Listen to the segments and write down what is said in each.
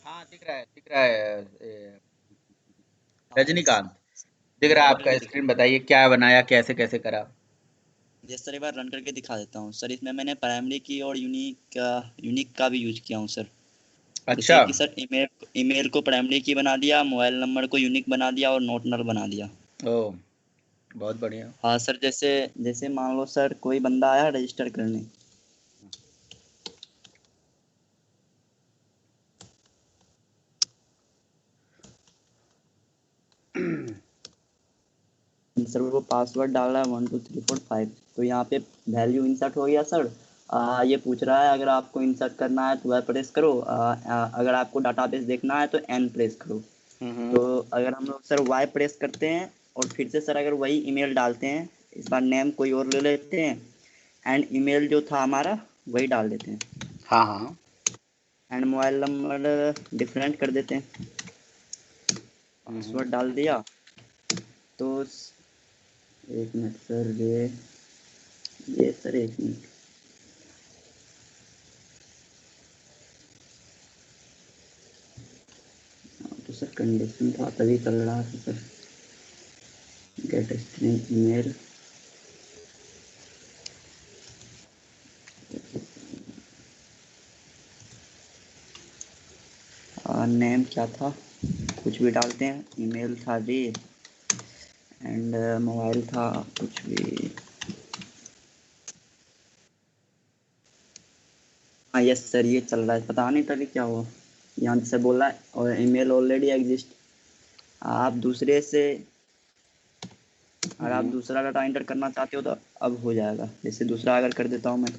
हाँ दिख रहा है रजनीकांत दिख रहा है रन आपका करके दिखा। स्क्रीन। बताइए क्या बनाया, कैसे कैसे करा। ये सर एक बार रन करके दिखा देता हूँ सर। इसमें मैंने प्राइमरी की और यूनिक का भी यूज किया हूँ सर। अच्छा। जैसे कि सर ईमेल ईमेल को प्राइमरी की बना दिया, मोबाइल नंबर को यूनिक बना दिया और नोट नल बना दिया। ओह, बहुत बढ़िया। हाँ सर, जैसे जैसे मान लो सर कोई बंदा आया रजिस्टर करने। सर वो पासवर्ड डाल रहा है 1 2 3 4 5। तो यहाँ पे वैल्यू इंसर्ट हो गया सर। ये पूछ रहा है अगर आपको इंसर्ट करना है तो वह प्रेस करो, अगर आपको डाटाबेस देखना है तो एन प्रेस करो। हम्म। तो अगर हम लोग सर वाई प्रेस करते हैं और फिर से सर अगर वही ईमेल डालते हैं, इस बार नेम कोई और ले लेते हैं एंड ईमेल जो था हमारा वही डाल देते हैं हाँ हाँ। एंड मोबाइल नंबर डिफरेंट कर देते हैं। हम्म। पासवर्ड डाल दिया। तो एक मिनट सर, ये सर एक मिनट। तो सर कंडीशन था तभी चल रहा था sir. Gate string email. Name क्या था, कुछ भी डालते हैं। ईमेल था जी एंड मोबाइल था कुछ भी। हाँ यस सर, ये चल रहा है। पता नहीं तभी क्या हुआ, यहाँ से बोल रहा है और ईमेल ऑलरेडी एग्जिस्ट। आप दूसरे से अगर आप हम्म। दूसरा डाटा एंटर करना चाहते हो तो अब हो जाएगा। जैसे दूसरा अगर कर देता हूँ मैं,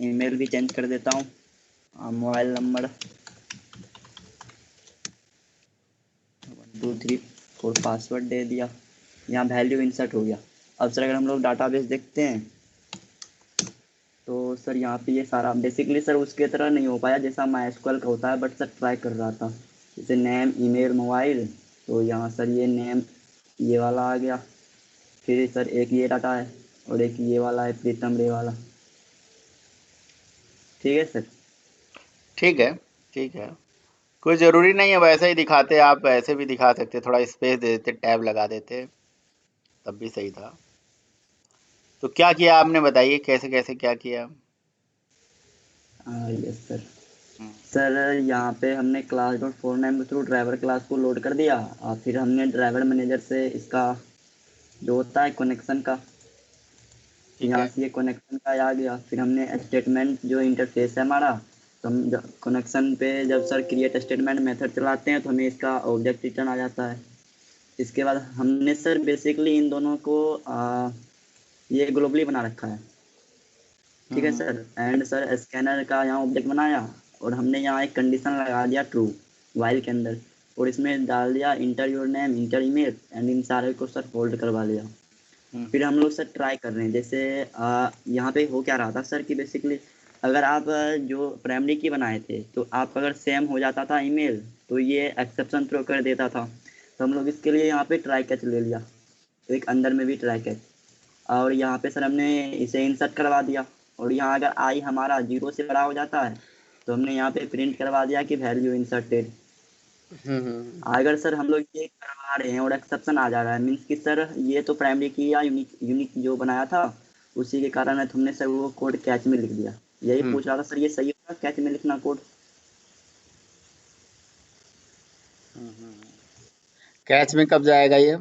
ईमेल भी चेंज कर देता हूँ, मोबाइल नंबर 1 2 3 4 पासवर्ड दे दिया। यहाँ वैल्यू इंसर्ट हो गया। अब सर अगर हम लोग डाटाबेस देखते हैं तो सर यहाँ पे ये सारा बेसिकली सर उसके तरह नहीं हो पाया जैसा माइस्क्ल का होता है, बट सर ट्राई कर रहा था। जैसे नेम ईमेल मोबाइल, तो यहाँ सर ये नेम ये वाला आ गया। फिर सर एक ये डाटा है और एक ये वाला है प्रीतम रे वाला। ठीक है सर। ठीक है, ठीक है। कोई ज़रूरी नहीं है वैसे ही दिखाते, आप ऐसे भी दिखा सकते, थोड़ा स्पेस दे देते, टैब लगा देते, तब भी सही था। तो क्या किया आपने, बताइए कैसे कैसे क्या किया। Yes sir. हम्म। सर यहाँ पे हमने क्लास डॉट फोर नाइन के थ्रू ड्राइवर क्लास को लोड कर दिया और फिर हमने ड्राइवर मैनेजर से इसका जो होता है कनेक्शन का, ठीक यहाँ है। से ये कनेक्शन का आ गया। फिर हमने स्टेटमेंट जो इंटरफेस है हमारा, तो हम कनेक्शन पे जब सर क्रिएट स्टेटमेंट मेथड चलाते हैं तो हमें इसका ऑब्जेक्ट रिटर्न आ जाता है। इसके बाद हमने सर बेसिकली इन दोनों को ये ग्लोबली बना रखा है। ठीक है हम्म। सर। एंड सर स्कैनर का यहाँ ऑब्जेक्ट बनाया और हमने यहाँ एक कंडीशन लगा दिया ट्रू वाइल के अंदर, और इसमें डाल दिया inter your name inter email and in सारे को सर होल्ड करवा लिया। फिर हम लोग सर ट्राई कर रहे हैं। जैसे यहाँ पे हो क्या रहा था सर कि बेसिकली अगर आप जो प्राइमरी की बनाए थे तो आप अगर सेम हो जाता था ईमेल तो ये एक्सेप्शन थ्रो कर देता था। तो हम लोग इसके लिए यहाँ पे ट्राई कैच ले लिया, तो एक अंदर में भी ट्राई कैच, और यहाँ पे सर हमने इसे इंसर्ट करवा दिया। और यहाँ अगर आई हमारा 0 से बड़ा हो जाता है तो हमने यहाँ पे प्रिंट करवा दिया कि वैल्यू इंसर्टेड। अगर सर हम लोग ये करवा रहे हैं और एक्सेप्शन आ जा रहा है मीन्स कि सर ये तो प्राइमरी की या यूनिक यूनिक जो बनाया था उसी के कारण है, तो हमने सर वो कोड कैच में लिख दिया। यही हम्म। पूछ रहा था सर, ये सही होगा कैच में लिखना कोड? कैच में कब जाएगा ये।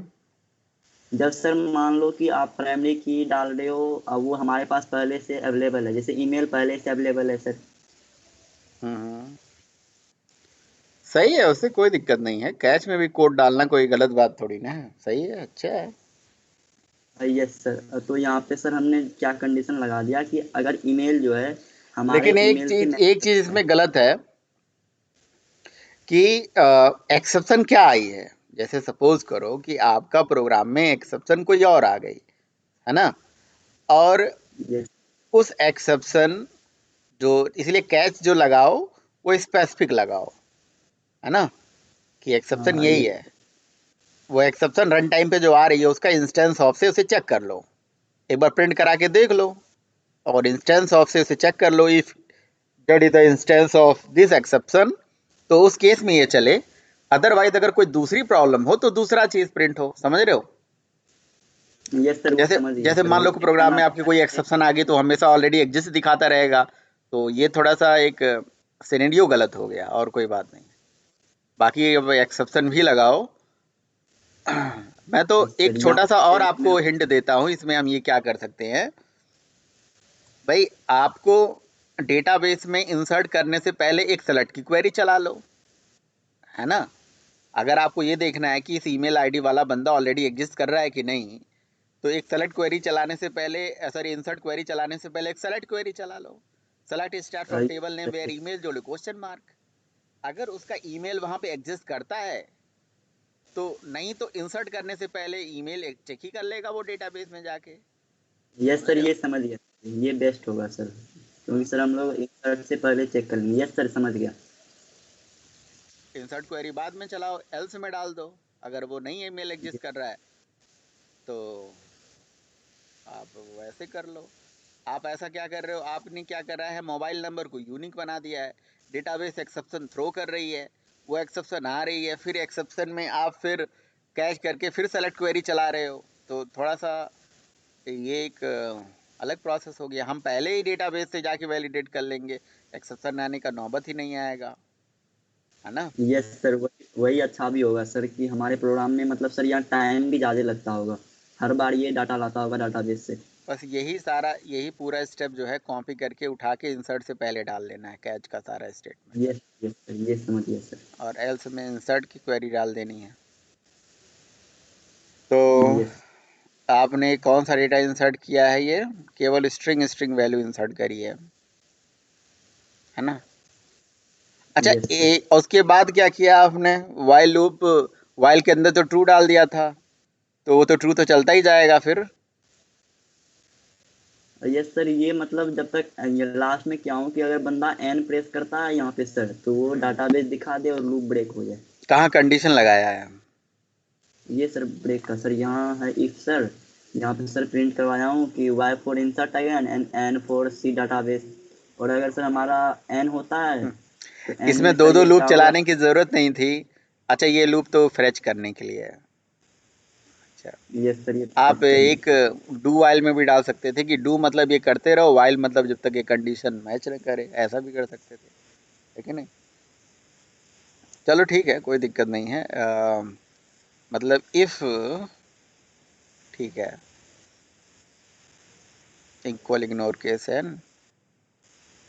जब सर मान लो कि आप प्राइमरी की डाल रहे हो अब वो हमारे पास पहले से अवेलेबल है, जैसे ईमेल पहले से अवेलेबल है सर। हम्म। सही है, उससे कोई दिक्कत नहीं है, कैच में भी कोड डालना कोई गलत बात थोड़ी ना है, सही है, अच्छा है। Yes sir. तो यहाँ पे सर हमने क्या कंडीशन लगा दिया कि अगर ईमेल जो है हमारे लेकिन एक ईमेल से चीज मैच एक चीज करता है। इसमें गलत है कि एक्सेप्शन क्या आई है। जैसे सपोज करो कि आपका प्रोग्राम में एक्सेप्शन कोई और आ गई, है ना, और यस। उस एक्सेप्शन जो, इसलिए कैच जो लगाओ वो स्पेसिफिक लगाओ, है ना, कि एक्सेप्शन हाँ यही यस। है। वो एक्सेप्शन रन टाइम पे जो आ रही है उसका इंस्टेंस ऑफ से उसे चेक कर लो, एक बार प्रिंट करा के देख लो, और इंस्टेंस ऑफ से उसे चेक कर लो, if that is the instance of this exception, तो उस केस में ये चले। अदरवाइज अगर कोई दूसरी प्रॉब्लम हो तो दूसरा चीज प्रिंट हो, समझ रहे हो? यस सर, वो जैसे समझ गया जैसे सर, मान वो लो कि चेक प्रोग्राम करना में आपकी कोई पड़ता है। एक्सेप्शन आ गई तो हमेशा ऑलरेडी एग्जिस्ट दिखाता रहेगा, तो ये थोड़ा सा एक सिनेरियो गलत हो गया, और कोई बात नहीं। बाकी अब एक्सेप्शन भी लगाओ। मैं तो यस एक सर, छोटा सा यहाँ और पे आपको हिंट देता हूँ, इसमें हम ये क्या कर सकते हैं भाई। आपको डेटाबेस में इंसर्ट करने से पहले एक सेलेक्ट की क्वेरी चला लो, है ना? अगर आपको ये देखना है कि इस ईमेल आईडी वाला बंदा ऑलरेडी एग्जिस्ट कर रहा है कि नहीं, तो एक सेलेक्ट क्वेरी चलाने से पहले, सॉरी, इंसर्ट क्वेरी चलाने से पहले एक सेलेक्ट क्वेरी चला लो। Select star from table name where email जोड़ो क्वेश्चन मार्क। अगर उसका ईमेल वहां पे एग्जिस्ट करता है तो, नहीं तो इंसर्ट करने से पहले ईमेल चेक ही कर लेगा वो डेटाबेस में जाके। यस समझ सर, रहे ये हो? समझ गया, ये बेस्ट होगा सर, क्योंकि सर हम लोग इंसर्ट से पहले चेक कर लेंगे। यस सर, समझ गया। इंसर्ट क्वेरी बाद में चलाओ, एल्स में डाल दो। अगर वो नहीं ईमेल एग्जिस्ट कर रहा है तो आप वैसे कर लो। आप ऐसा क्या कर रहे हो, आपने क्या कर रहा है, मोबाइल नंबर को यूनिक बना दिया है, डेटाबेस एक्सेप्शन थ्रो कर रही है, वो एक्सेप्शन आ रही है, फिर एक्सेप्शन में आप फिर कैच करके फिर सेलेक्ट क्वेरी चला रहे हो, तो थोड़ा सा ये एक अलग प्रोसेस हो गया। हम पहले ही डेटाबेस से जाके वैलिडेट कर लेंगे, एक्सेप्शन आने का नौबत ही नहीं आएगा, है ना? यस सर, वही वही अच्छा भी होगा सर, कि हमारे प्रोग्राम में मतलब सर यहाँ टाइम भी ज़्यादा लगता होगा, हर बार ये डाटा लाता होगा डाटाबेस से। बस यही पूरा स्टेप जो है कॉपी करके उठा के इंसर्ट से पहले डाल लेना है, कैच का सारा स्टेटमेंट, यस यस सर, ये समझ गया सर। और एल्स में इंसर्ट की क्वेरी डाल देनी है। तो यस आपने कौन सा डेटा इंसर्ट किया है? ये केवल स्ट्रिंग स्ट्रिंग वैल्यू इंसर्ट करी है ना? अच्छा, यस सर। उसके बाद क्या किया आपने? वाइल लूप, वाइल के अंदर तो ट्रू डाल दिया था, तो वो तो ट्रू तो चलता ही जाएगा फिर। यस सर, ये मतलब जब तक लास्ट में क्या हो कि अगर बंदा एन प्रेस करता है यहाँ पे सर, तो वो डाटाबेस दिखा दे और लूप ब्रेक हो जाए। कहाँ कंडीशन लगाया है? ये सर ब्रेक का सर यहाँ है इफ सर, यहाँ पे सर प्रिंट करवाया हूँ कि Y for insert again and N for see database. और अगर सर हमारा एन होता है तो एन इसमें में दो सर दो ये लूप क्या होगा। चलाने की जरूरत नहीं थी। अच्छा, ये लूप तो फ्रेच करने के लिए है। अच्छा, यस सर, ये आप फ्रेश करने एक के लिए। डू वाइल में भी डाल सकते थे कि डू मतलब ये करते रहो, वाइल मतलब जब तक ये कंडीशन मैच न करे, ऐसा भी कर सकते थे, है कि नहीं? चलो ठीक है, कोई दिक्कत नहीं है। मतलब इफ, ठीक है, इक्वल इग्नोर केस एन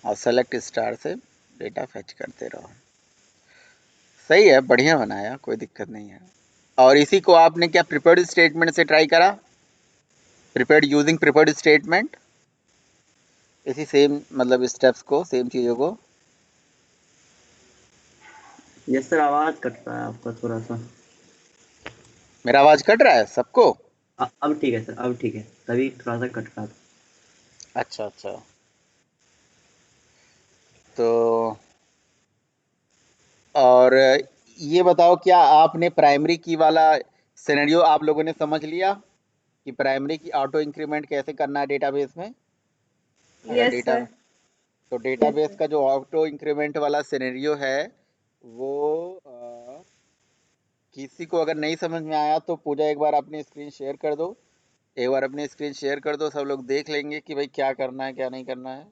और सेलेक्ट स्टार से डेटा फेच करते रहो। सही है, बढ़िया बनाया, कोई दिक्कत नहीं है। और इसी को आपने क्या प्रिपेयर्ड स्टेटमेंट से ट्राई करा? प्रिपेयर्ड यूजिंग प्रिपेयर्ड स्टेटमेंट, इसी सेम मतलब स्टेप्स को, सेम चीज़ों को। यस सर, आवाज़ कट रहा है आपका थोड़ा सा। मेरा आवाज़ कट रहा है सबको? अब ठीक है सर, अब ठीक है, तभी थोड़ा सा कट रहा था। अच्छा अच्छा, तो और ये बताओ, क्या आपने प्राइमरी की वाला सिनेरियो आप लोगों ने समझ लिया कि प्राइमरी की ऑटो इंक्रीमेंट कैसे करना है डेटाबेस में? अगर यस डेटा, सर। तो डेटाबेस का जो ऑटो इंक्रीमेंट वाला सिनेरियो है वो किसी को अगर नहीं समझ में आया तो पूजा एक बार अपनी स्क्रीन शेयर कर दो, एक बार अपनी स्क्रीन शेयर कर दो, सब लोग देख लेंगे कि भाई क्या करना है क्या नहीं करना है।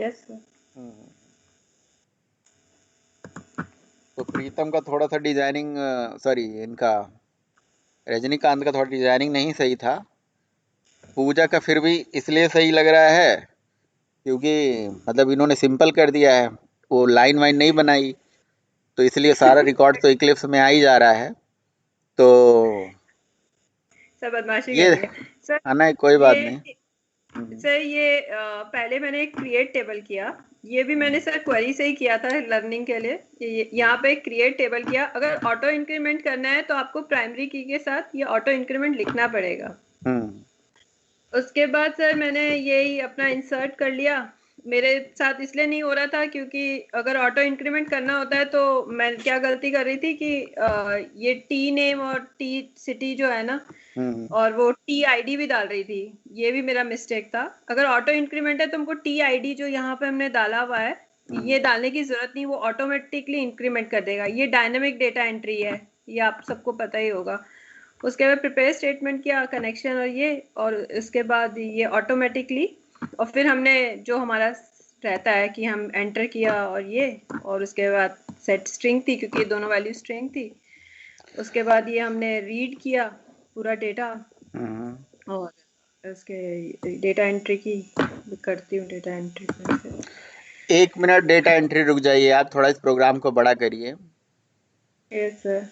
Yes sir. हम्म। तो प्रीतम का थोड़ा सा डिजाइनिंग, सॉरी, इनका रजनीकांत का थोड़ा डिजाइनिंग नहीं सही था। पूजा का फिर भी इसलिए सही लग रहा है क्योंकि मतलब इन्होंने सिंपल कर दिया है, वो लाइन वाइन नहीं बनाई, तो इसलिए सारा रिकॉर्ड तो इक्लिप्स में आ ही जा रहा है। तो सर बदमाशी कर ये, रही है सर। है ना, कोई बात नहीं। ये सर ये पहले मैंने एक क्रिएट टेबल किया, ये भी मैंने सर क्वेरी से ही किया था लर्निंग के लिए। यहाँ पे क्रिएट टेबल किया, अगर ऑटो इंक्रीमेंट करना है तो आपको प्राइमरी की के साथ ये ऑटो इंक्रीमेंट लिखना पड़ेगा। उसके बाद सर मैंने यही अपना इंसर्ट कर लिया। मेरे साथ इसलिए नहीं हो रहा था क्योंकि अगर ऑटो इंक्रीमेंट करना होता है तो मैं क्या गलती कर रही थी कि ये टी नेम और टी सिटी जो है ना, और वो टी आईडी भी डाल रही थी, ये भी मेरा मिस्टेक था। अगर ऑटो इंक्रीमेंट है तो हमको टी आईडी जो यहाँ पे हमने डाला हुआ है ये डालने की जरूरत नहीं, वो ऑटोमेटिकली इंक्रीमेंट कर देगा। ये डायनामिक डेटा एंट्री है, ये आप सबको पता ही होगा। उसके बाद प्रिपेयर स्टेटमेंट किया, कनेक्शन और ये, और इसके बाद ये ऑटोमेटिकली, और फिर हमने जो हमारा रहता है कि हम एंटर किया और ये, और उसके बाद सेट स्ट्रिंग थी क्योंकि दोनों वैल्यू स्ट्रिंग थी। उसके बाद ये हमने रीड किया पूरा डेटा, और इसके डेटा एंट्री की करती हूँ, डेटा एंट्री फिर से। 1 मिनट डेटा एंट्री रुक जाइए आप, थोड़ा इस प्रोग्राम को बड़ा करिए। Yes sir.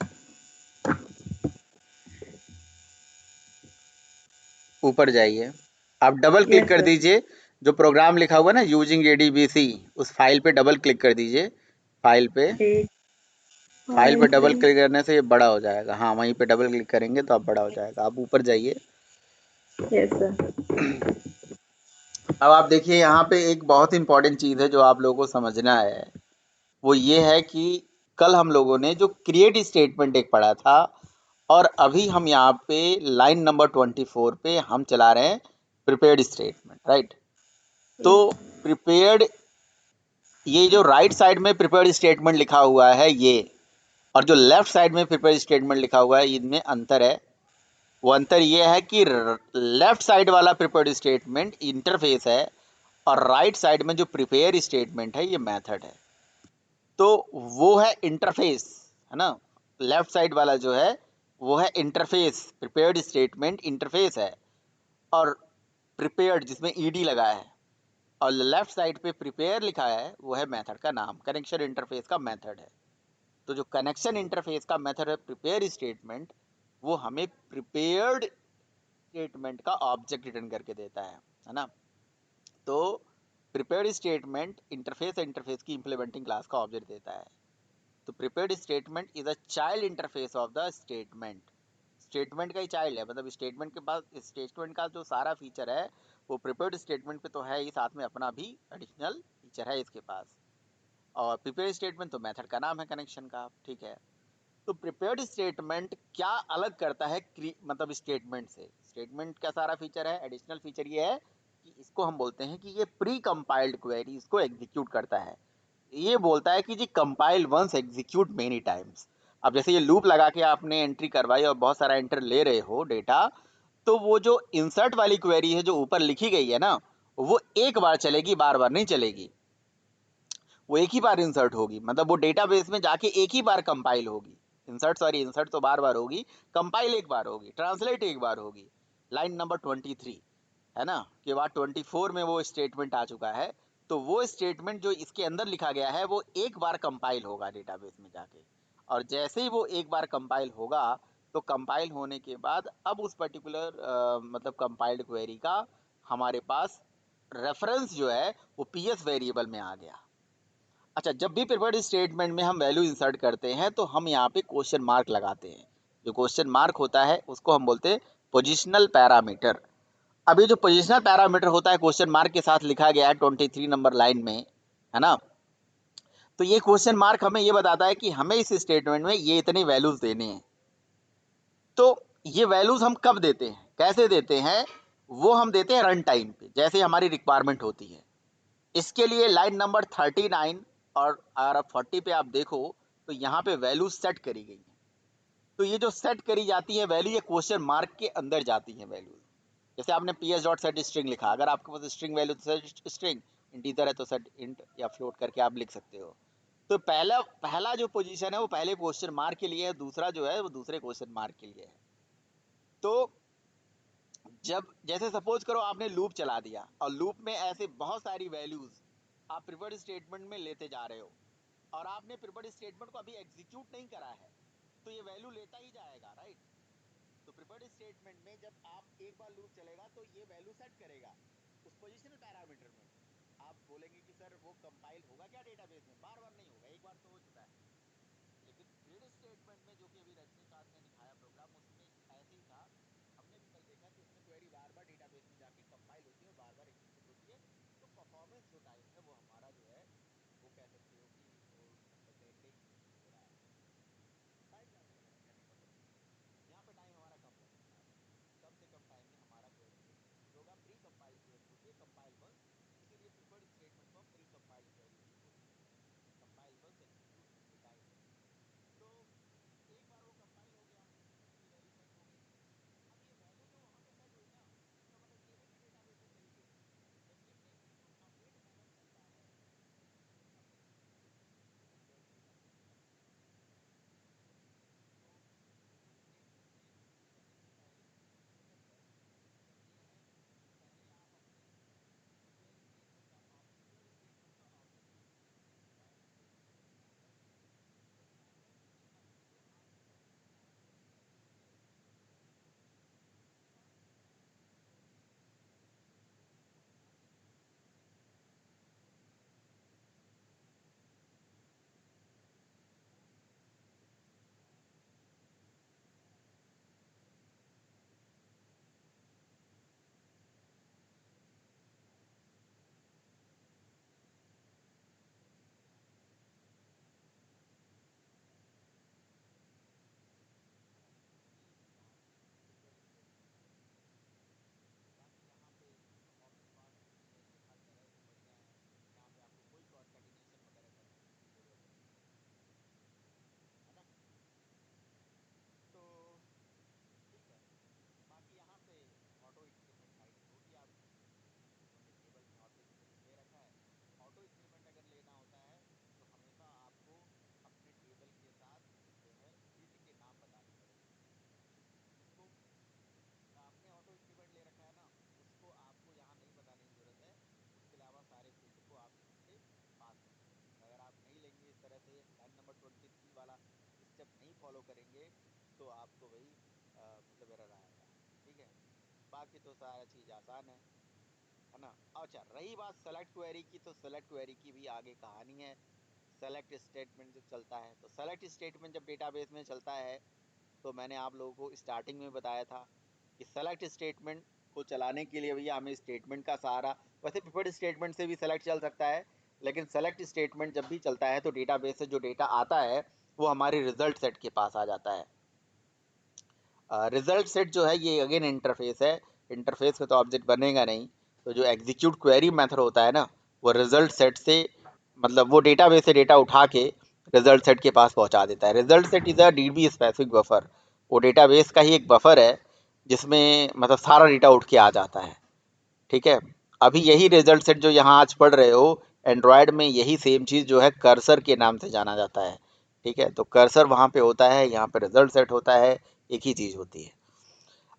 ऊपर जाइए, आप डबल क्लिक यस कर सर। दीजिए, जो प्रोग्राम लिखा हुआ है ना यूजिंग एडीबीसी, उस फाइल पे डबल क्लिक कर दीजिए। फाइल पे डबल क्लिक करने से ये बड़ा हो जाएगा। हाँ, वहीं पे डबल क्लिक करेंगे तो आप बड़ा हो जाएगा। आप ऊपर जाइए। Yes sir. अब आप देखिए, यहाँ पे एक बहुत इंपॉर्टेंट चीज़ है जो आप लोगों को समझना है। वो ये है कि कल हम लोगों ने जो क्रिएट स्टेटमेंट एक पढ़ा था, और अभी हम यहाँ पे लाइन नंबर 24 पे हम चला रहे हैं प्रिपेयर्ड स्टेटमेंट, राइट। तो प्रिपेयर्ड, ये जो राइट साइड में प्रिपेयर्ड स्टेटमेंट लिखा हुआ है ये, और जो लेफ्ट साइड में प्रिपेयर्ड स्टेटमेंट लिखा हुआ है, इनमें अंतर है। वो अंतर ये है कि लेफ्ट साइड वाला प्रिपेयर्ड स्टेटमेंट इंटरफेस है, और राइट साइड में जो प्रिपेयर स्टेटमेंट है ये मेथड है। तो वो है इंटरफेस, है ना। लेफ्ट साइड वाला जो है वो है इंटरफेस, प्रिपेयर्ड स्टेटमेंट इंटरफेस है, और प्रिपेयर्ड जिसमें ईडी लगा है, और लेफ्ट साइड पे प्रिपेयर लिखा है वो है मेथड का नाम, कनेक्शन इंटरफेस का मेथड है। तो जो कनेक्शन इंटरफेस का मेथड है प्रिपेयर स्टेटमेंट, वो हमें प्रिपेयर्ड स्टेटमेंट का ऑब्जेक्ट रिटर्न करके देता है ना। तो प्रिपेयर्ड स्टेटमेंट इंटरफेस की इंप्लीमेंटिंग क्लास का ऑब्जेक्ट देता है। तो prepared statement is a child interface of the statement. Statement का ही चाइल्ड है, मतलब स्टेटमेंट के पास स्टेटमेंट का जो सारा फीचर है वो प्रिपेयर्ड स्टेटमेंट पे तो है ही, साथ में अपना भी एडिशनल फीचर है इसके पास। और प्रिपेयर्ड स्टेटमेंट तो मेथड का नाम है कनेक्शन का, ठीक है। तो प्रिपेयर्ड स्टेटमेंट क्या अलग करता है मतलब स्टेटमेंट से? स्टेटमेंट का सारा फीचर है, एडिशनल फीचर ये है कि इसको हम बोलते हैं कि ये प्री कंपाइल्ड क्वेरी इसको एग्जीक्यूट करता है। ये बोलता है कि जी compile once execute many times. अब जैसे ये लूप लगा के आपने एंट्री करवाई और बहुत सारा एंटर ले रहे हो डेटा, तो वो जो इंसर्ट वाली क्वेरी है जो ऊपर लिखी गई है ना, वो एक बार चलेगी, बार बार नहीं चलेगी। वो एक ही बार इंसर्ट होगी, मतलब वो डेटाबेस में जाके एक ही बार कंपाइल होगी। इंसर्ट तो बार बार होगी, कंपाइल एक बार होगी, ट्रांसलेट एक बार होगी। लाइन नंबर 23 है ना, के बाद 24 में वो स्टेटमेंट आ चुका है। तो वो स्टेटमेंट जो इसके अंदर लिखा गया है वो एक बार कंपाइल होगा डेटाबेस में जाके, और जैसे ही वो एक बार कंपाइल होगा, तो कंपाइल होने के बाद अब उस पर्टिकुलर मतलब कंपाइल्ड क्वेरी का हमारे पास रेफरेंस जो है वो पीएस वेरिएबल में आ गया। अच्छा, जब भी प्रिपेयर्ड स्टेटमेंट में हम वैल्यू इंसर्ट करते हैं तो हम यहाँ पे क्वेश्चन मार्क लगाते हैं। जो क्वेश्चन मार्क होता है उसको हम बोलते हैं पोजिशनल पैरामीटर। अब ये जो पोजिशनल पैरामीटर होता है क्वेश्चन मार्क के साथ लिखा गया है 23 नंबर लाइन में, है ना। तो ये क्वेश्चन मार्क हमें ये बताता है कि हमें इस स्टेटमेंट में ये इतनी वैल्यूज देने हैं। तो ये वैल्यूज हम कब देते हैं, कैसे देते हैं, वो हम देते हैं रन टाइम पे, जैसे हमारी रिक्वायरमेंट होती है। इसके लिए लाइन नंबर 39 और 40 पे आप देखो तो यहाँ पे वैल्यू सेट करी गई है। तो ये जो सेट करी जाती है वैल्यू, ये क्वेश्चन मार्क के अंदर जाती है वैल्यू। जैसे आपने ps डॉट सेट स्ट्रिंग लिखा, अगर आपके पास स्ट्रिंग वैल्यू तो सेट स्ट्रिंग, इंटीजर है तो सेट इंट या फ्लोट करके आप लिख सकते हो। तो पहला जो पोजीशन है वो पहले क्वेश्चन मार्क के लिए है, दूसरा जो है वो दूसरे क्वेश्चन मार्क के लिए है। तो जब जैसे सपोज करो आपने लूप चला दिया, और लूप में ऐसे बहुत सारी वैल्यूज आप प्रिफर्ड स्टेटमेंट में लेते जा रहे हो, और आपने प्रिफर्ड स्टेटमेंट को अभी एग्जीक्यूट नहीं करा है, तो ये वैल्यू लेता ही जाएगा, राइट। तो प्रिफर्ड स्टेटमेंट में जब आप एक बार लूप चलेगा तो ये वैल्यू सेट करेगा उस पोजीशनल पैरामीटर में। आप बोलेंगे कि सर वो कंपाइल होगा क्या डेटाबेस में? बार बार नहीं होगा, एक बार तो हो चुका है। लेकिन ग्रिड स्टेटमेंट में जो कि अभी रजनीकांत ने दिखाया प्रोग्राम, उसमें ऐसे ही था। हमने भी कल देखा कि उसमें क्वेरी बार बार डेटाबेस में जाके कंपाइल होती है और बार बार एग्जीक्यूट होती है। तो परफॉर्मेंस जो टाइम है वो हमारा जो है वो कह सकते हो कि वो मतलब रेंडिंग हो रहा है, टाइम ज़्यादा लग रहा है कहने का मतलब। यहाँ पे टाइम हमारा कम लगने वाला है, कम से कम टाइम में हमारा क्वेरी एग्जीक्यूट होगा। प्री कंपाइल क्वेरी होती है, कंपाइल वंस, इसीलिए प्रिफर्ड स्टेटमेंट को प्री कंपाइल क्वेरी भी बोलते हैं। फॉलो करेंगे तो आपको वही मतलब एरर आएगा। ठीक है, बाकी तो सारा चीज़ आसान है ना। अच्छा, रही बात सेलेक्ट क्वेरी की, तो सेलेक्ट क्वेरी की भी आगे कहानी है। सेलेक्ट स्टेटमेंट जब चलता है, तो सेलेक्ट स्टेटमेंट जब डेटाबेस में चलता है, तो मैंने आप लोगों को स्टार्टिंग में बताया था कि सेलेक्ट स्टेटमेंट को चलाने के लिए भैया हमें स्टेटमेंट का सहारा, वैसे प्रिफर्ड स्टेटमेंट से भी सेलेक्ट चल सकता है, लेकिन सेलेक्ट स्टेटमेंट जब भी चलता है तो डेटाबेस से जो डेटा आता है वो हमारे रिजल्ट सेट के पास आ जाता है। रिजल्ट सेट जो है ये अगेन इंटरफेस है, इंटरफेस में तो ऑब्जेक्ट बनेगा नहीं, तो जो एग्जीक्यूट क्वेरी मेथड होता है ना, वो रिजल्ट सेट से मतलब वो डेटाबेस से डेटा उठा के रिजल्ट सेट के पास पहुंचा देता है। Result set is a dB specific buffer, वो डेटाबेस का ही एक बफर है जिसमें मतलब सारा डेटा उठ के आ जाता है। ठीक है, अभी यही रिजल्ट सेट जो यहाँ आज पढ़ रहे हो, एंड्रॉयड में यही सेम चीज़ जो है कर्सर के नाम से जाना जाता है। ठीक है, तो कर्सर वहाँ पे होता है, यहाँ पे रिजल्ट सेट होता है, एक ही चीज़ होती है।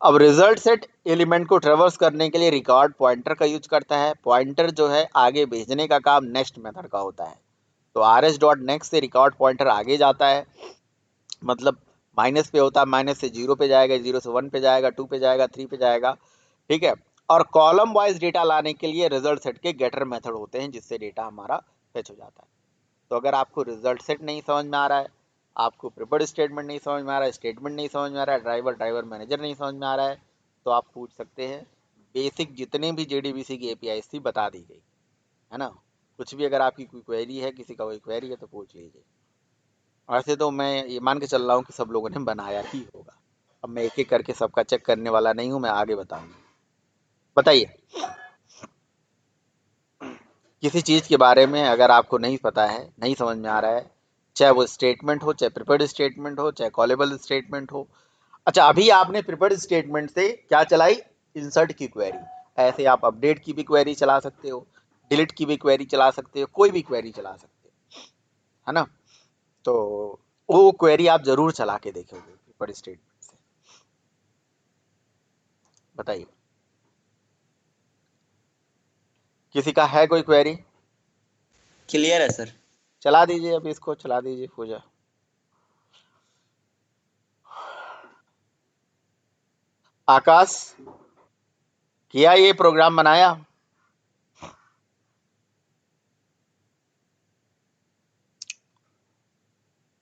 अब रिजल्ट सेट एलिमेंट को ट्रेवर्स करने के लिए रिकॉर्ड पॉइंटर का यूज करता है। पॉइंटर जो है आगे भेजने का काम नेक्स्ट मेथड का होता है, तो rs.next से रिकॉर्ड पॉइंटर आगे जाता है, मतलब माइनस पे होता है, माइनस से 0 पे जाएगा, 0 से 1 पे जाएगा, 2 पे जाएगा, 3 पे जाएगा। ठीक है, और कॉलम वाइज डेटा लाने के लिए रिजल्ट सेट के गेटर मेथड होते हैं जिससे डेटा हमारा फेच हो जाता है। तो अगर आपको रिजल्ट सेट नहीं समझ में आ रहा है, आपको प्रिफर्ड स्टेटमेंट नहीं समझ में आ रहा है, स्टेटमेंट नहीं समझ में आ रहा है, ड्राइवर मैनेजर नहीं समझ में आ रहा है, तो आप पूछ सकते हैं। बेसिक जितने भी JDBC की API थी बता दी गई है ना। कुछ भी अगर आपकी कोई क्वेरी है, किसी का कोई क्वेरी है तो पूछ लीजिए। वैसे तो मैं ये मान के चल रहा हूँ कि सब लोगों ने बनाया ही होगा। अब मैं एक एक करके सबका चेक करने वाला नहीं हूँ, मैं आगे बताऊंगा। बताइए, किसी चीज़ के बारे में अगर आपको नहीं पता है, नहीं समझ में आ रहा है, चाहे वो स्टेटमेंट हो, चाहे प्रिफर्ड स्टेटमेंट हो, चाहे कॉलेबल स्टेटमेंट हो। अच्छा, अभी आपने प्रिफर्ड स्टेटमेंट से क्या चलाई, इंसर्ट की क्वेरी। ऐसे आप अपडेट की भी क्वेरी चला सकते हो, डिलीट की भी क्वेरी चला सकते हो, कोई भी क्वेरी चला सकते हो, है ना। तो वो क्वेरी आप जरूर चला के देखोगे प्रिफर्ड स्टेटमेंट से। बताइए, किसी का है कोई क्वेरी? क्लियर है सर। चला दीजिए, अभी इसको चला दीजिए पूजा। आकाश, किया ये प्रोग्राम बनाया?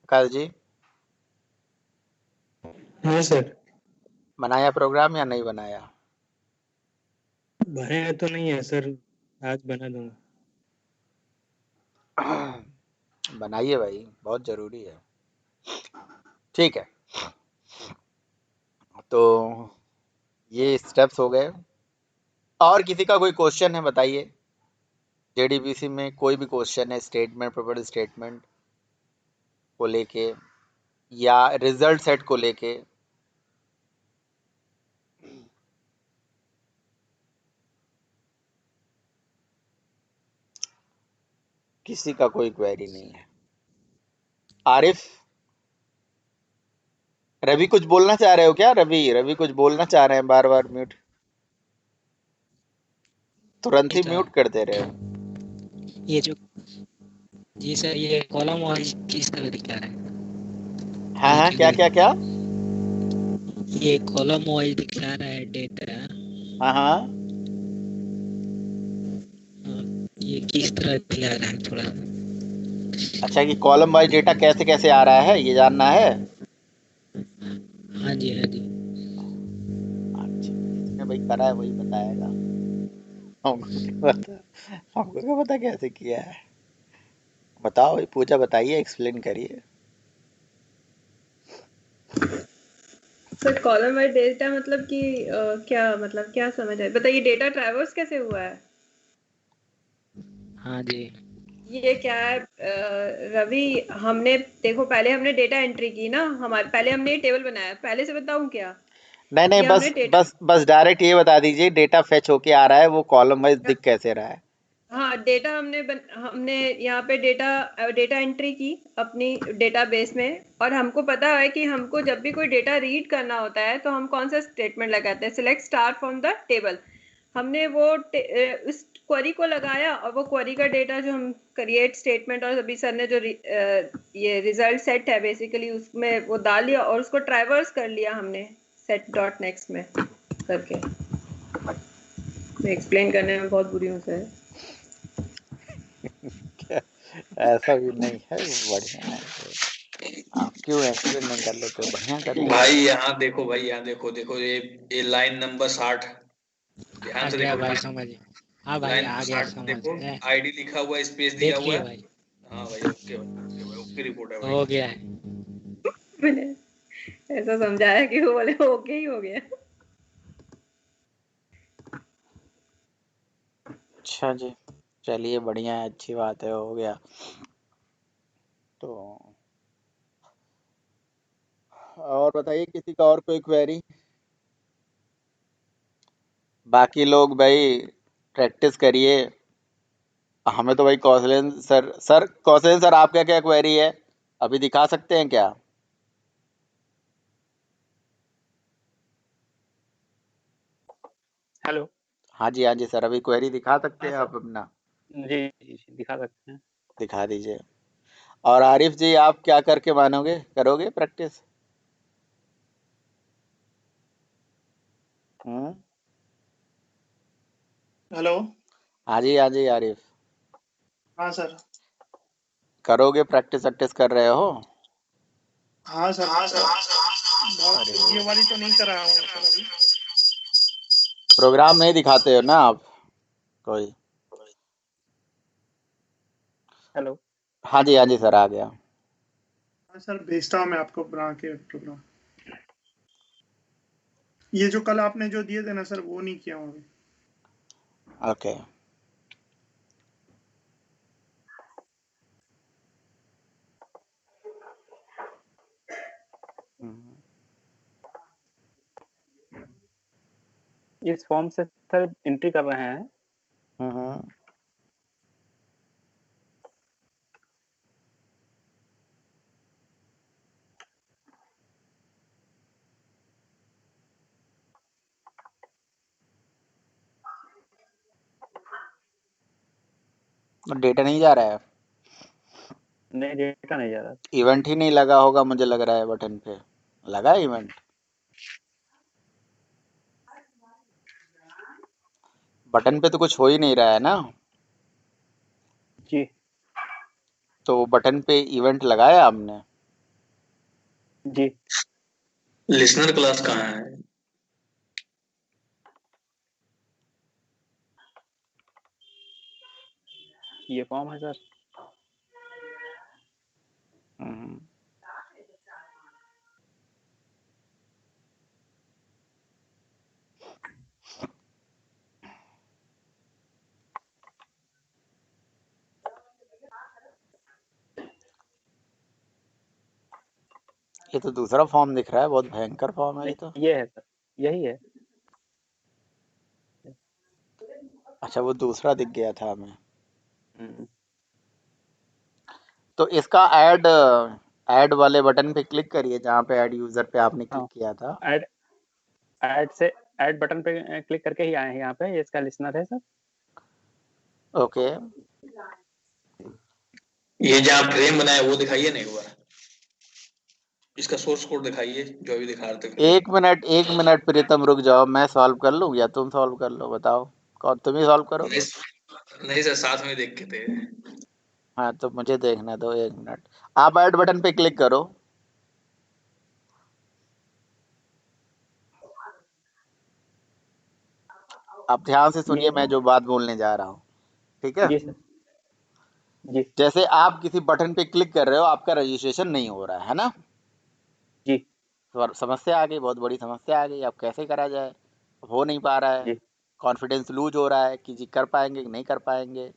आकाश जी, हाँ सर। बनाया प्रोग्राम या नहीं बनाया? बनाया तो नहीं है सर, आज बना दूंगा। बनाइए भाई, बहुत जरूरी है। ठीक है, तो ये स्टेप्स हो गए। और किसी का कोई क्वेश्चन है बताइए। JDBC में कोई भी क्वेश्चन है स्टेटमेंट, प्रिफर्ड स्टेटमेंट को लेके या रिजल्ट सेट को लेके? किसी का कोई क्वेरी नहीं है। आरिफ, रवि कुछ बोलना चाह रहे हो क्या? रवि कुछ बोलना चाह रहे हैं, बार बार म्यूट, तुरंत ही म्यूट कर दे रहे हो। ये जो जी सर, ये कॉलम वाइज किस तरह दिखा रहा है? हाँ हाँ, क्या क्या क्या? ये कॉलम वाइज दिखा रहा है डेटा। हाँ हाँ, ये किस तरह दिखा रहा है थोड़ा? अच्छा, कि कॉलम वाइज डेटा कैसे कैसे आ रहा है ये जानना है? हाँ जी हाँ जी। अच्छा, जिसने भाई करा है वही बताएगा, हमको क्या पता, हमको क्या पता कैसे किया है। बताओ भाई, पूजा बताइए, एक्सप्लेन करिए। सर कॉलम वाइज डेटा मतलब कि क्या मतलब, क्या समझ है बताइए। डेटा ट्रैवर्स कैसे हुआ है? हाँ जी। ये क्या है रवि, हमने देखो पहले हमने डेटा एंट्री की ना, हमारे पहले हमने टेबल बनाया, पहले से बताऊं क्या? नहीं नहीं, ये बस हमने डेटा, बस डायरेक्ट ये बता दीजिए, डेटा फेच होके आ रहा है वो कॉलम वाइज दिख कैसे रहा है? हाँ डेटा हमने यहाँ पे डेटा एंट्री की अपनी डेटाबेस में, और हमको पता है कि हमको जब भी कोई डेटा रीड करना होता है तो हम कौन सा स्टेटमेंट लगाते हैं, select star from the table. हमने वो इस क्वेरी को लगाया और वो क्वेरी का डेटा जो हम क्रिएट स्टेटमेंट और अभी सर ने जो ये रिजल्ट सेट है बेसिकली उसमें वो डाल दिया और उसको ट्रैवर्स कर लिया हमने सेट डॉट नेक्स्ट में करके। मैं एक्सप्लेन करने में बहुत बुरी हूँ सर। ऐसा भी नहीं है, बढ़िया है। आप क्यों एक्सप्लेन नहीं कर लेते हो? बढ़िया कर लिया भाई यहाँ देखो, भाई यहाँ देखो, देखो ये लाइन नंबर 60, ध्यान आ से गया देखो। भाई समझ। हाँ भाई लाइन आ नंबर गया 60 समझ देखो, में। आईडी लिखा हुआ है, स्पेस दिया हुआ देखिए है। भाई हाँ भाई, ओके भाई, ओके भाई, ओके रिपोर्ट है भाई। हो गया है। मैंने ऐसा समझाया कि वो बोले ओके ही हो गया। अच्छा जी, चलिए बढ़िया है, अच्छी बात है, हो गया। तो और बताइए किसी का और कोई क्वेरी? बाकी लोग भाई प्रैक्टिस करिए। हमें तो भाई कौशलेंद्र सर आपका क्या क्वेरी है, अभी दिखा सकते हैं क्या? हेलो। हाँ जी सर, अभी क्वेरी दिखा सकते हैं आप अपना? जी जी जी, दिखा सकते हैं। दिखा दीजिए। और आरिफ जी आप क्या करके मानोगे, करोगे प्रैक्टिस? हम्म। हेलो। हाँ जी आरिफ, हाँ सर। करोगे प्रैक्टिस वैक्टिस कर रहे हो? हाँ सर। बहुत अरे ये वाली तो नहीं कर रहा हूँ सर अभी। प्रोग्राम नहीं दिखाते हो ना आप कोई? हेलो। हाँ जी सर, आ गया। हाँ सर, भेजता हूँ मैं आपको बना के प्रोग्राम। ये जो कल आपने जो दिए थे ना सर, वो नहीं किया हूँ अभी। ओके। इस फॉर्म से सर एंट्री कर रहे हैं। हम्म। डेटा नहीं जा रहा है? नहीं, डेटा नहीं जा रहा। इवेंट ही नहीं लगा होगा मुझे लग रहा है, बटन पे लगा है इवेंट? बटन पे तो कुछ हो ही नहीं रहा है ना? जी तो बटन पे इवेंट लगाया आपने? जी। लिसनर क्लास कहाँ है? ये फॉर्म है सर। हम्म। ये तो दूसरा फॉर्म दिख रहा है, बहुत भयंकर फॉर्म है ये तो। नहीं, ये है सर, यही है। अच्छा, वो दूसरा दिख गया था हमें। हम्म, तो इसका ऐड वाले बटन पे क्लिक करिए, जहाँ पे ऐड यूजर पे आपने क्लिक हाँ। किया था। ऐड ऐड बटन पे क्लिक करके ही आए हैं यहाँ पे। ये इसका लिसनर है सर। ओके। ये जहाँ फ्रेम बनाया वो दिखाइए ना एक बार, इसका सोर्स कोड दिखाइए जो अभी दिखा रहे थे। एक मिनट प्रीतम, रुक जाओ, मैं सॉल्व कर लूँ या तुम सॉल्व कर लो, बताओ कौन, तुम ही सॉल्व करोगे? नहीं सर, साथ में देख के थे। हाँ तो मुझे देखना दो, 1 मिनट। आप ऐड बटन पे क्लिक करो। आप ध्यान से सुनिए ये मैं जो बात बोलने जा रहा हूँ, ठीक है? जी सर। जी जैसे आप किसी बटन पे क्लिक कर रहे हो, आपका रजिस्ट्रेशन नहीं हो रहा है ना? जी तो समस्या आ गई, बहुत बड़ी समस्या आ गई, अब कैसे करा जाए? हो नहीं पा रहा है, जी कॉन्फिडेंस लूज हो रहा है कि जी कर पाएंगे कि नहीं कर पाएंगे।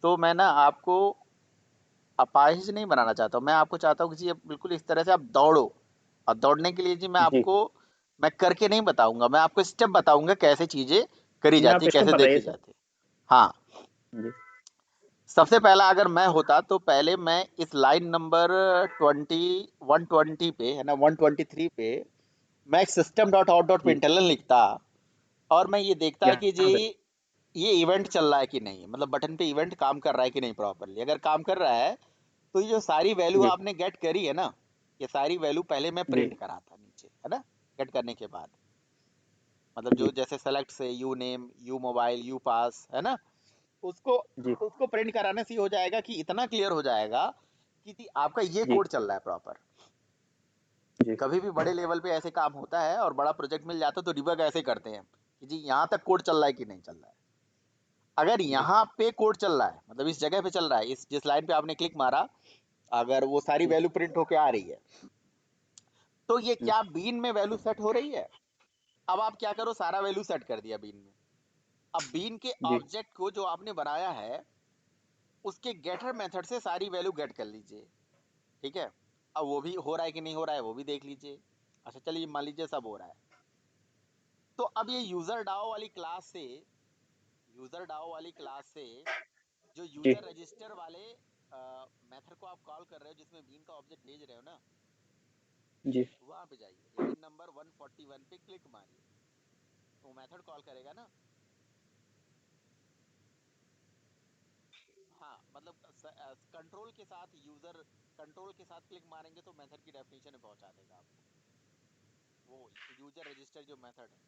तो मैं ना आपको अपाहिज नहीं बनाना चाहता हूँ, मैं आपको चाहता हूँ कि जी बिल्कुल इस तरह से आप दौड़ो। और दौड़ने के लिए जी जी। मैं करके नहीं बताऊंगा, मैं आपको स्टेप बताऊंगा कैसे चीजें करी नहीं, जाती आप है, स्टेप कैसे बताइए देखी सर। जाती है। हाँ, जी सबसे पहला अगर मैं होता तो पहले मैं इस लाइन नंबर 120 पे है ना, 123 पे मैं system dot out dot G println लिखता। और मैं ये देखता यहाँ कि जी पे ये इवेंट चल रहा है कि नहीं, मतलब बटन पे इवेंट काम कर रहा है कि नहीं प्रॉपरली। अगर काम कर रहा है तो ये जो सारी वैल्यू जी आपने गेट करी है ना, ये सारी वैल्यू पहले मैं जी प्रिंट करा था नीचे, है ना, गेट करने के बाद। मतलब जो जी जैसे सेलेक्ट से you name, you mobile, you pass, है ना, उसको जी उसको प्रिंट कराने से ये हो जाएगा कि इतना क्लियर हो जाएगा कि जी आपका ये जी कोड चल रहा है प्रॉपर। जी कभी भी बड़े लेवल पे ऐसे काम होता है और बड़ा प्रोजेक्ट मिल जाता है तो डिबग ऐसे करते हैं कि जी यहाँ तक कोड चल रहा है कि नहीं चल रहा है। अगर जी यहाँ पे कोड चल रहा है, मतलब इस जगह पे चल रहा है, इस जिस लाइन पे आपने क्लिक मारा, अगर वो सारी जी वैल्यू प्रिंट होके आ रही है, तो ये जी क्या बीन में वैल्यू सेट हो रही है? अब आप क्या करो, सारा वैल्यू सेट कर दिया बीन में। अब बीन के जी ऑब्जेक्ट को जो आपने बनाया है उसके गेटर मेथड से सारी वैल्यू गेट कर लीजिए, ठीक है। अब वो भी हो रहा है कि नहीं हो रहा है वो भी देख लीजिए। अच्छा चलिए, मान लीजिए सब हो रहा है, तो अब ये यूजर डाओ वाली क्लास से जो जी यूजर रजिस्टर वाले मेथड को आप कॉल कर रहे हो, जिसमें बीन का ऑब्जेक्ट भेज रहे हो ना, जी वहां पे जाइए, लाइन नंबर 141 पे क्लिक मारिए, वो मेथड कॉल करेगा ना। हाँ, मतलब कंट्रोल के साथ, यूजर कंट्रोल के साथ क्लिक मारेंगे तो मेथड की डेफिनेशन में पहुंचा देगा आपको। वो यूजर रजिस्टर जो मेथड है,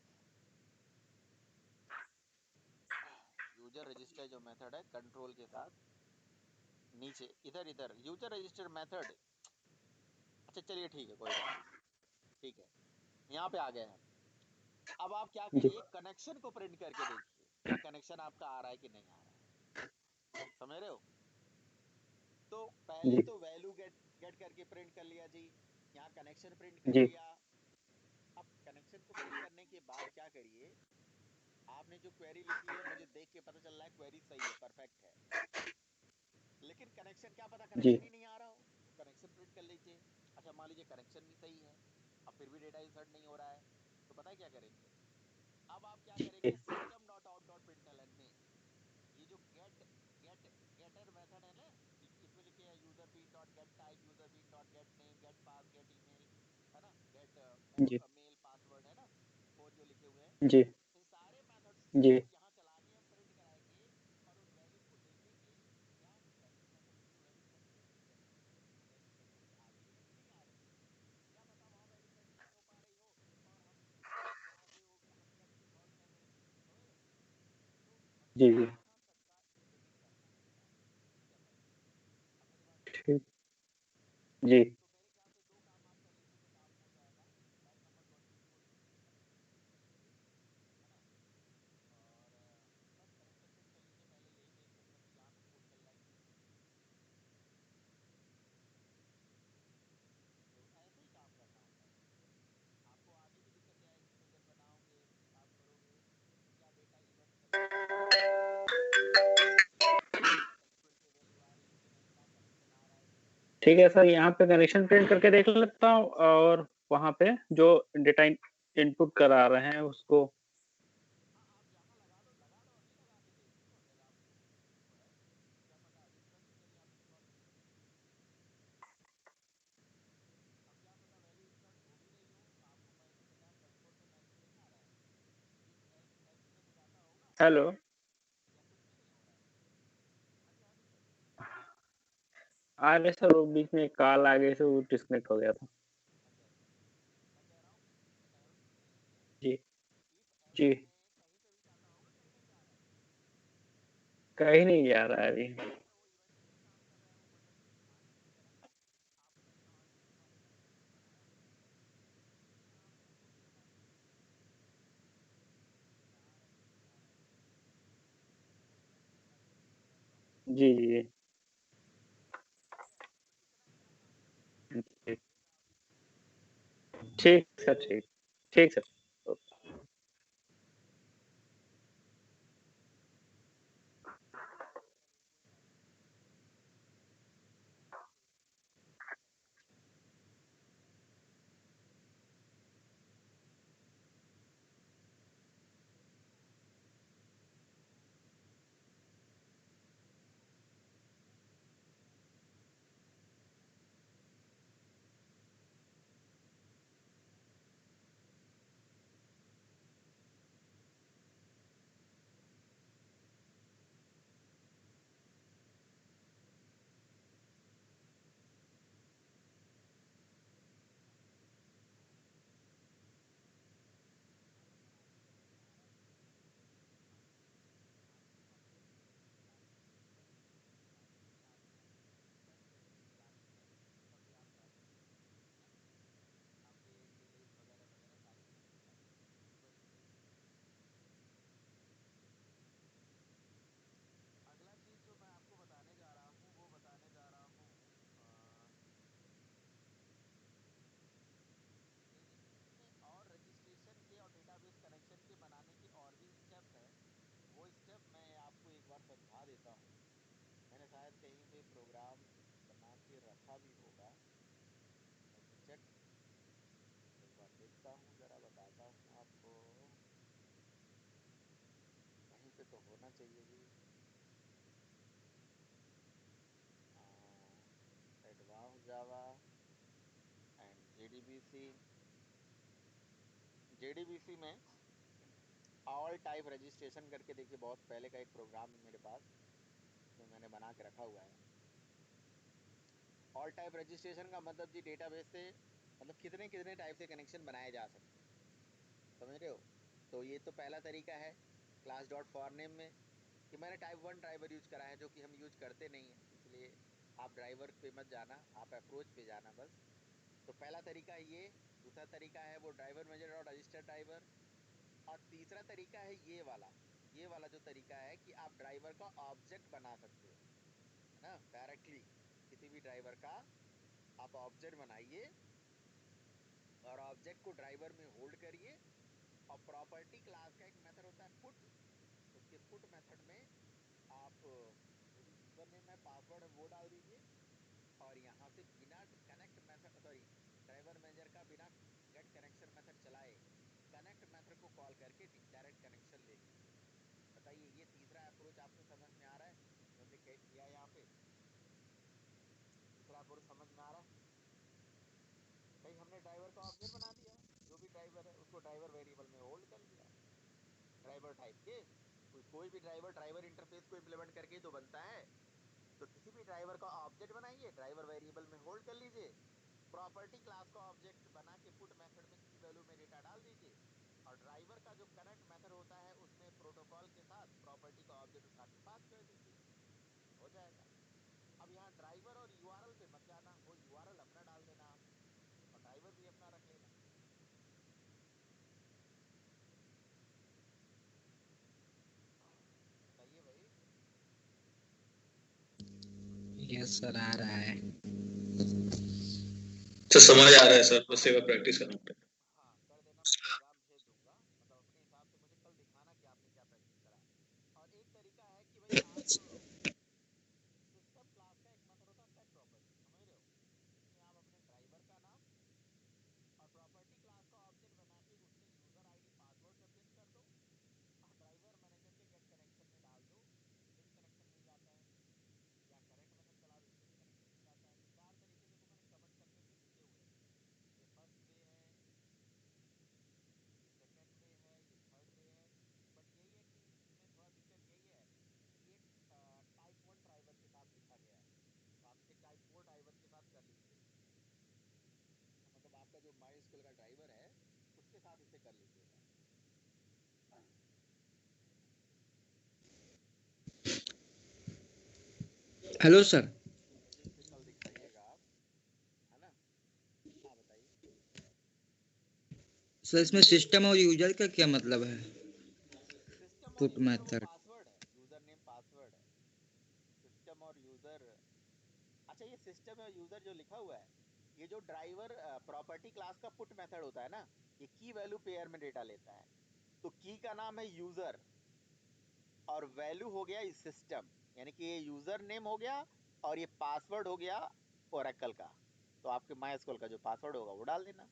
यूजर रजिस्टर जो मेथड है कंट्रोल के साथ, नीचे इधर इधर यूजर रजिस्टर मेथड। अच्छा चलिए ठीक है, कोई बात नहीं, ठीक है, यहाँ पे आ गए हम। अब आप क्या जी करिए, कनेक्शन को प्रिंट करके देखिए कि कनेक्शन आपका आ रहा है कि नहीं आ रहा है, समझ रहे हो। तो पहले जी तो वैल्यू गेट गेट करके प्रिंट कर लिया जी, यहाँ कनेक्शन प्रिंट कर जी लिया। अब कनेक्शन को प्रिंट करने के बाद क्या करिए, आपने जो क्वेरी लिखी है, मुझे देख के पता चल रहा है क्वेरी सही है, परफेक्ट है, लेकिन कनेक्शन, क्या पता जी कनेक्शन ही नहीं आ रहा हो, तो कनेक्शन प्रिंट कर लीजिए। अच्छा मान लीजिए कनेक्शन भी सही है, अब फिर भी डेटा इंसर्ट नहीं हो रहा है, तो पता है क्या करेंगे, अब आप क्या करेंगे, system dot out dot println में ये जो गेट गेट गेटर मेथड है ना, इसमें लिखे हैं user bean dot get type, user bean dot get name, get pass, get email, है ना, गेट जी मेल पासवर्ड, है ना, फोन जो लिखे हुए हैं, जी इन सारे मेथड्स जी को यहाँ चला के हम प्रिंट कराएंगे और उन वैल्यूज को देखेंगे क्या स्टैटिक मेथड से जो वैल्यू सेट हुई थी गेटर मेथड से वो वैल्यू सेट होके आ रही है कि नहीं आ रही है। क्या पता वहाँ वैल्यू सेट नहीं हो पा रही हो और हम यहाँ से वो हम गेट कुछ और कर रहे हो, समझ रहे हो। तो जी मतलब जी यहाँ तक का डिबगिंग करना है बेटा, ठीक है भाई, अब मेरी बात समझ रहे हो। ठीक जी तो मेरे ख्याल से दो काम आप कर लीजिए तो काम हो जाएगा। लाइन नंबर 24 पे कनेक्शन प्रिंट कर लीजिए, है ना, और बस कनेक्शन प्रिंट कर लीजिए, पहले यही देख लूंगा कि यहाँ तक कोड चल रहा है कि नहीं चल रहा है, तो ऐसे ही काम करना होता है बेटा। आपको आगे भी दिक्कतें आएंगी, प्रोजेक्ट बनाओगे, काम करोगे, तो क्या डेटा इवेंट चल रहा है कि नहीं चल रहा है, एक्चुअल पे वैल्यू आ रही है कि नहीं, क्या कनेक्शन आ रहा है कि नहीं। ठीक है सर, यहाँ पे कनेक्शन प्रिंट करके देख लेता हूँ और वहाँ पे जो डेटा इनपुट करा रहे हैं उसको। हाँ आप यहाँ लगा लो अभी, लगा के देख लो अगर आपको वो है, क्या पता अभी तुरंत ही मेरी आपकी कॉल मिस कर दे। अब क्या पता वैल्यू इंसर्ट हो भी रही हो, आपको मैसेज बताया, कंसोल पे मैसेज नहीं आ रहा है कि एल्स मैसेज आता होगा, हेलो। या कुछ भी नहीं हो रहा है। हाँ जी, हाँ जी सर। आ रहे सर, वो बीच में कॉल आ गई, से वो डिस्कनेक्ट हो गया था। अच्छा अच्छा, मैं कह रहा हूँ कि इफ एल्स में, जी इफ जी एल्स में कहीं पे भी जाता होगा, कहीं नहीं जा रहा है। कहीं नहीं जा रहा है अभी। अच्छा वो इवेंट पे नहीं काम कर रहा है, वो बटन मान लीजिए अगर आपने यहाँ बीन वाले कनेक्शन पे बनाया हुआ है, तो यहाँ पे हम लोग ये लगाएंगे कि जी डेटा आ रहा है कि नहीं आ रहा है, अच्छा वो इवेंट चल रहा है कि नहीं चल रहा है प्रॉपरली, जी जी ठीक है। तो इतना इतना काम कर लेना है, जी चलेगा अभी। ठीक सर, ठीक ठीक सर। चलिए कोई बात नहीं, आराम से काम करते हैं, कोई बात नहीं, चलता है। करता हूँ, जरा बताता हूँ आपको, कहीं पे तो होना चाहिए जी। एडवांस जावा एंड जेडीबीसी में ऑल टाइप रजिस्ट्रेशन करके देखिए, बहुत पहले का एक प्रोग्राम है मेरे पास, उसमें मैंने बना के रखा हुआ है। ऑल टाइप रजिस्ट्रेशन का मतलब जी डेटाबेस से मतलब कितने कितने टाइप से कनेक्शन बनाए जा सकते हैं, समझ रहे हो। तो ये तो पहला तरीका है क्लास डॉट फॉर नेम में कि मैंने टाइप 1 ड्राइवर यूज करा है, जो कि हम यूज करते नहीं है, इसलिए आप ड्राइवर पे मत जाना, आप अप्रोच पे जाना बस। तो पहला तरीका है ये। दूसरा तरीका है वो ड्राइवर मैनेजर और रजिस्टर ड्राइवर। और तीसरा तरीका है ये वाला जो तरीका है कि आप ड्राइवर का ऑब्जेक्ट बना सकते हो, है ना। डायरेक्टली किसी भी ड्राइवर का आप ऑब्जेक्ट बनाइए और ऑब्जेक्ट को ड्राइवर में होल्ड करिए। और प्रॉपर्टी क्लास का एक मेथड होता है पुट, उसके पुट मेथड में आप जो भी यूजर नेम है पासवर्ड है वो डाल दीजिए। और यहाँ से बिना connect method sorry driver manager का बिना गेट कनेक्शन मेथड चलाए कनेक्ट मेथड को कॉल करके डायरेक्ट कनेक्शन ले लीजिए। बताइए ये तीसरा अप्रोच आपको समझ में आ रहा है जो हमने किया यहाँ पे? तीसरा अप्रोच समझ में आ रहा है? भाई हमने ड्राइवर का ऑब्जेक्ट बना दिया, जो भी ड्राइवर है उसको ड्राइवर वेरिएबल में होल्ड कर लिया। ड्राइवर टाइप के कोई भी ड्राइवर इंटरफेस को इम्प्लीमेंट करके तो बनता है। तो किसी भी ड्राइवर का ऑब्जेक्ट बनाइए, ड्राइवर वेरिएबल में होल्ड कर लीजिए, प्रॉपर्टी क्लास का ऑब्जेक्ट बना के पुट मेथड में की वैल्यू में डेटा डाल दीजिए। और ड्राइवर का जो कनेक्ट मेथड होता है उसमें प्रोटोकॉल के साथ प्रॉपर्टी का ऑब्जेक्ट उठा के पास कर दीजिए, हो जाएगा। अब यहाँ ड्राइवर और यूआरएल पे मत जाना, वो यूआरएल अपना डाल देना आप और ड्राइवर भी अपना रख लेना। बताइए भाई। यस सर, आ रहा है। तो समझ आ रहा है सर, बस एक बार प्रैक्टिस करना पड़ेगा। हाँ कर देना, मैं प्रोग्राम भेज दूंगा, मतलब अपने हिसाब से मुझे कल दिखाना कि आपने क्या प्रैक्टिस करा। और एक तरीका है कि भाई आप सिस्टम क्लास का एक मेथड होता है सेट प्रॉपर्टी, समझ रहे हो, इसमें आप अपने ड्राइवर का नाम और प्रॉपर्टी क्लास का ऑब्जेक्ट बना के उसमें यूजर आईडी पासवर्ड सब्मिट कर दो और ड्राइवर मैनेजर के गेट कनेक्शन में डाल दो, इससे भी कनेक्शन मिल जाता है। या कनेक्ट मेथड चला दो, इससे भी कनेक्शन मिल जाता है। तो चार तरीके देखो मैंने कमेंट करके भी लिखे हुए हैं। ये फर्स्ट वे है, ये सेकंड वे है, ये थर्ड वे है। बट यही है कि इसमें थोड़ा दिक्कत यही है कि ये टाइप 1 ड्राइवर के साथ लिखा गया है, तो आप इसे टाइप 4 ड्राइवर के साथ कर लीजिए, मतलब आपका जो माई स्कूल का ड्राइवर है उसके साथ इसे कर लीजिएगा। Hello sir. इसे कल दिखाइएगा आप, है ना। हाँ बताइए। सर इसमें सिस्टम और यूजर का क्या मतलब है? सिस्टम और पुट यूजर वो मेथड। पासवर्ड है, यूजर नेम पासवर्ड है। सिस्टम और यूजर, अच्छा ये सिस्टम और यूजर जो लिखा हुआ है, ये जो ड्राइवर प्रॉपर्टी क्लास का पुट मेथड होता है ना, ये की वैल्यू पेयर में डेटा लेता है। तो की का नाम है यूजर और वैल्यू हो गया सिस्टम, यानी कि ये यूजर नेम हो गया और ये पासवर्ड हो गया ओरेकल का। तो आपके माई स्कूल का जो पासवर्ड होगा वो डाल देना।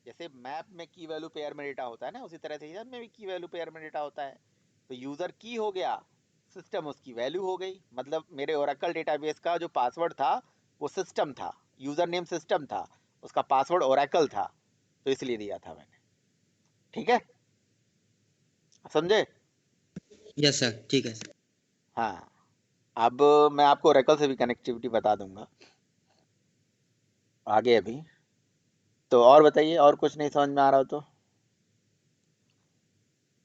जैसे मैप में की वैल्यू पेयर में डेटा होता है ना, उसी तरह से यहाँ में भी की वैल्यू पेयर में डेटा होता है। तो यूजर की हो गया, सिस्टम उसकी वैल्यू हो गई। मतलब मेरे ओरेकल डेटाबेस का जो पासवर्ड था वो सिस्टम था, यूजर नेम सिस्टम था, उसका पासवर्ड ओरेकल था, तो इसलिए दिया था मैंने। ठीक है, समझे? यस सर, ठीक है सर। हाँ, अब मैं आपको ओरेकल से भी कनेक्टिविटी बता दूंगा आगे अभी। तो और बताइए, और कुछ नहीं समझ में आ रहा हो तो?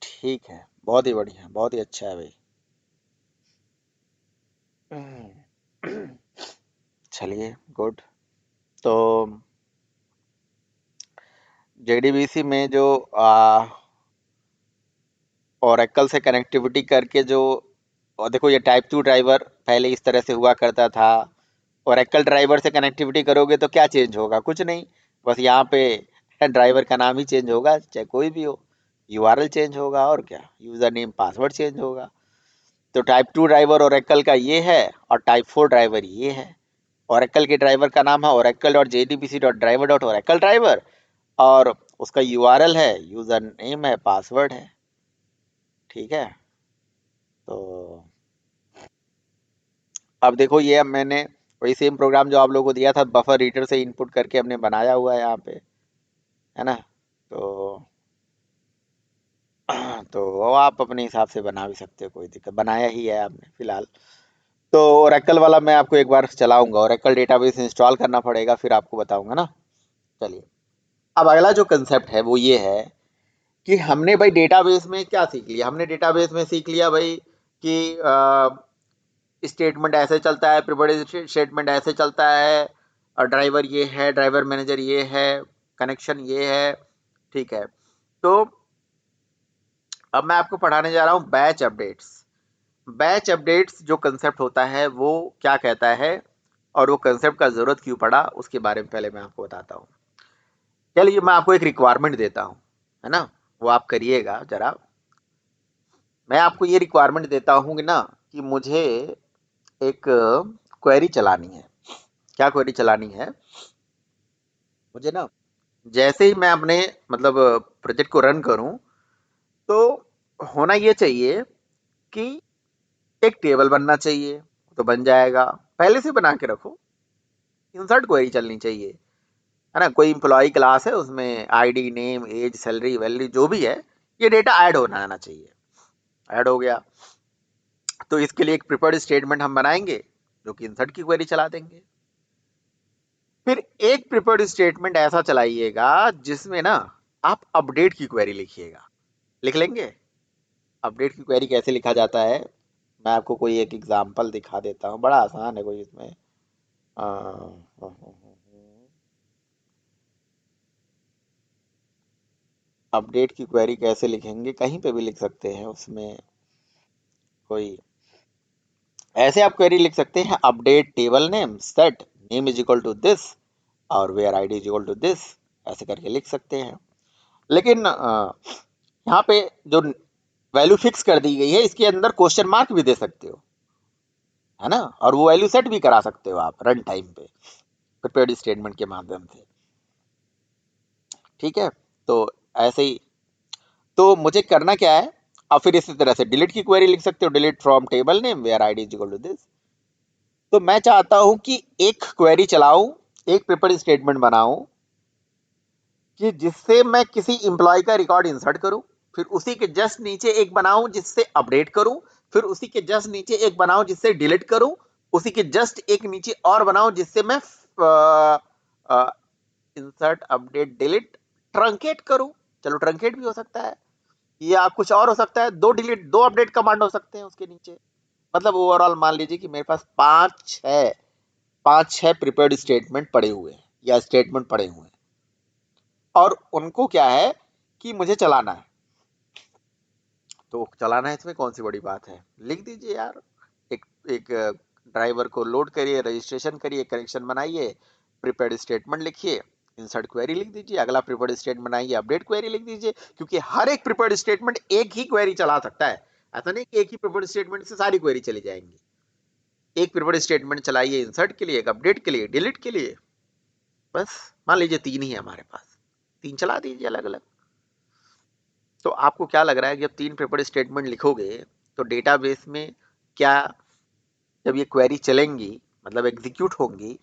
ठीक है, बहुत ही बढ़िया, बहुत ही अच्छा है भाई। चलिए गुड। तो जेडीबीसी में जो ओरेकल से कनेक्टिविटी करके जो, और देखो ये टाइप 2 ड्राइवर पहले इस तरह से हुआ करता था। ओरेकल ड्राइवर से कनेक्टिविटी करोगे तो क्या चेंज होगा? कुछ नहीं, बस यहाँ पे ड्राइवर का नाम ही चेंज होगा, चाहे कोई भी हो, यूआरएल चेंज होगा और क्या, यूजर नेम पासवर्ड चेंज होगा। तो टाइप 2 ड्राइवर ओरेकल का ये है और टाइप 4 ड्राइवर ये है। ओरेकल के ड्राइवर का नाम है oracle.jdbc.driver.oracle ड्राइवर और उसका URL है, यूजर नेम है, पासवर्ड है, ठीक है। तो अब देखो ये अब मैंने वही सेम प्रोग्राम जो आप लोगों को दिया था, बफर रीडर से इनपुट करके हमने बनाया हुआ है यहाँ पे, है ना। तो तो वो आप अपने हिसाब से बना भी सकते हो, कोई दिक्कत, बनाया ही है आपने फिलहाल। तो ओरेकल वाला मैं आपको एक बार चलाऊंगा, ओरेकल डेटाबेस इंस्टॉल करना पड़ेगा, फिर आपको बताऊंगा ना। चलिए, अब अगला जो कंसेप्ट है वो ये है कि हमने भाई डेटाबेस में क्या सीख लिया। हमने डेटाबेस में सीख लिया भाई कि स्टेटमेंट ऐसे चलता है, प्रिफर्ड स्टेटमेंट ऐसे चलता है, और ड्राइवर ये है, ड्राइवर मैनेजर ये है, कनेक्शन ये है, ठीक है। तो अब मैं आपको पढ़ाने जा रहा हूँ बैच अपडेट्स। बैच अपडेट्स जो कंसेप्ट होता है वो क्या कहता है, और वो कंसेप्ट का जरूरत क्यों पड़ा, उसके बारे में पहले मैं आपको बताता हूँ। चलिए, मैं आपको एक रिक्वायरमेंट देता हूँ, है ना, वो आप करिएगा जरा। मैं आपको ये रिक्वायरमेंट देता हूँ कि ना, कि मुझे एक क्वेरी चलानी है। क्या क्वेरी चलानी है मुझे ना, जैसे ही मैं अपने मतलब प्रोजेक्ट को रन करूं, तो होना ये चाहिए कि एक टेबल बनना चाहिए। तो बन जाएगा, पहले से बना के रखो। इंसर्ट क्वेरी चलनी चाहिए, है ना। कोई इम्प्लॉय क्लास है, उसमें ID, name, age, salary, value जो भी है, ये डेटा ऐड होना आना चाहिए। ऐड हो गया तो इसके लिए एक प्रिफर्ड स्टेटमेंट हम बनाएंगे, जो कि इंसर्ट की क्वेरी चला देंगे। फिर एक प्रिफर्ड स्टेटमेंट ऐसा चलाइएगा जिसमें ना आप अपडेट की क्वेरी लिखिएगा। लिख लेंगे अपडेट की क्वेरी कैसे लिखा जाता है, मैं आपको कोई एक एग्जांपल दिखा देता हूँ, बड़ा आसान है कोई इसमें। अपडेट की क्वेरी कैसे लिखेंगे, कहीं पे भी लिख सकते हैं, उसमें कोई ऐसे आप क्वेरी लिख सकते हैं, update table name set name is equal to this और where ID is equal to this, ऐसे करके लिख सकते हैं। लेकिन यहाँ पे जो वैल्यू फिक्स कर दी गई है, इसके अंदर क्वेश्चन मार्क भी दे सकते हो, है ना, और वो वैल्यू सेट भी करा सकते हो आप रन टाइम पे प्रिपेयर्ड स्टेटमेंट के माध्यम से, ठीक है। तो ऐसे ही, तो मुझे करना क्या है, और फिर इसी तरह से डिलीट की क्वेरी लिख सकते हो, delete from table name where ID is equal to this. तो मैं चाहता हूं कि एक क्वेरी चलाऊं, एक प्रिपेयर्ड स्टेटमेंट बनाऊं कि जिससे मैं किसी इंप्लॉय का रिकॉर्ड इंसर्ट करूं, फिर उसी के जस्ट नीचे एक बनाऊं जिससे अपडेट करूं, फिर उसी के जस्ट नीचे एक बनाऊं जिससे डिलीट करूं, उसी के जस्ट एक नीचे और बनाऊं जिससे मैं इंसर्ट, अपडेट, डिलीट, ट्रंकेट करूं। चलो, ट्रंकेट भी हो सकता है, या कुछ और हो सकता है, दो डिलीट, दो अपडेट कमांड हो सकते हैं उसके नीचे। मतलब ओवरऑल मान लीजिए कि मेरे पास पांच छह प्रिपेयर्ड स्टेटमेंट पड़े हुए हैं, या स्टेटमेंट पड़े हुए हैं, और उनको क्या है कि मुझे चलाना है। तो चलाना है, इसमें कौन सी बड़ी बात है, लिख दीजिए यार। एक एक ड्राइवर को लोड करिए, रजिस्ट्रेशन करिए, कनेक्शन बनाइए, प्रिपेयर्ड स्टेटमेंट लिखिए, इंसर्ट क्वेरी लिख दीजिए, अगला प्रिपेयर्ड स्टेटमेंट बनाइए, अपडेट क्वेरी लिख दीजिए। क्योंकि हर एक प्रिपेयर्ड स्टेटमेंट एक ही क्वेरी चला सकता है, ऐसा नहीं कि एक ही प्रिपेयर्ड स्टेटमेंट से सारी क्वेरी चली जाएंगी। एक प्रिपेयर्ड स्टेटमेंट चलाइए इंसर्ट के लिए, एक अपडेट के लिए, डिलीट के लिए, बस। मान लीजिए 3 ही है हमारे पास, 3 चला दीजिए अलग अलग। तो आपको क्या लग रहा है कि जब 3 प्रिपेयर्ड स्टेटमेंट लिखोगे, तो डेटाबेस में क्या, जब ये क्वेरी चलेंगी, मतलब एग्जीक्यूट होंगी,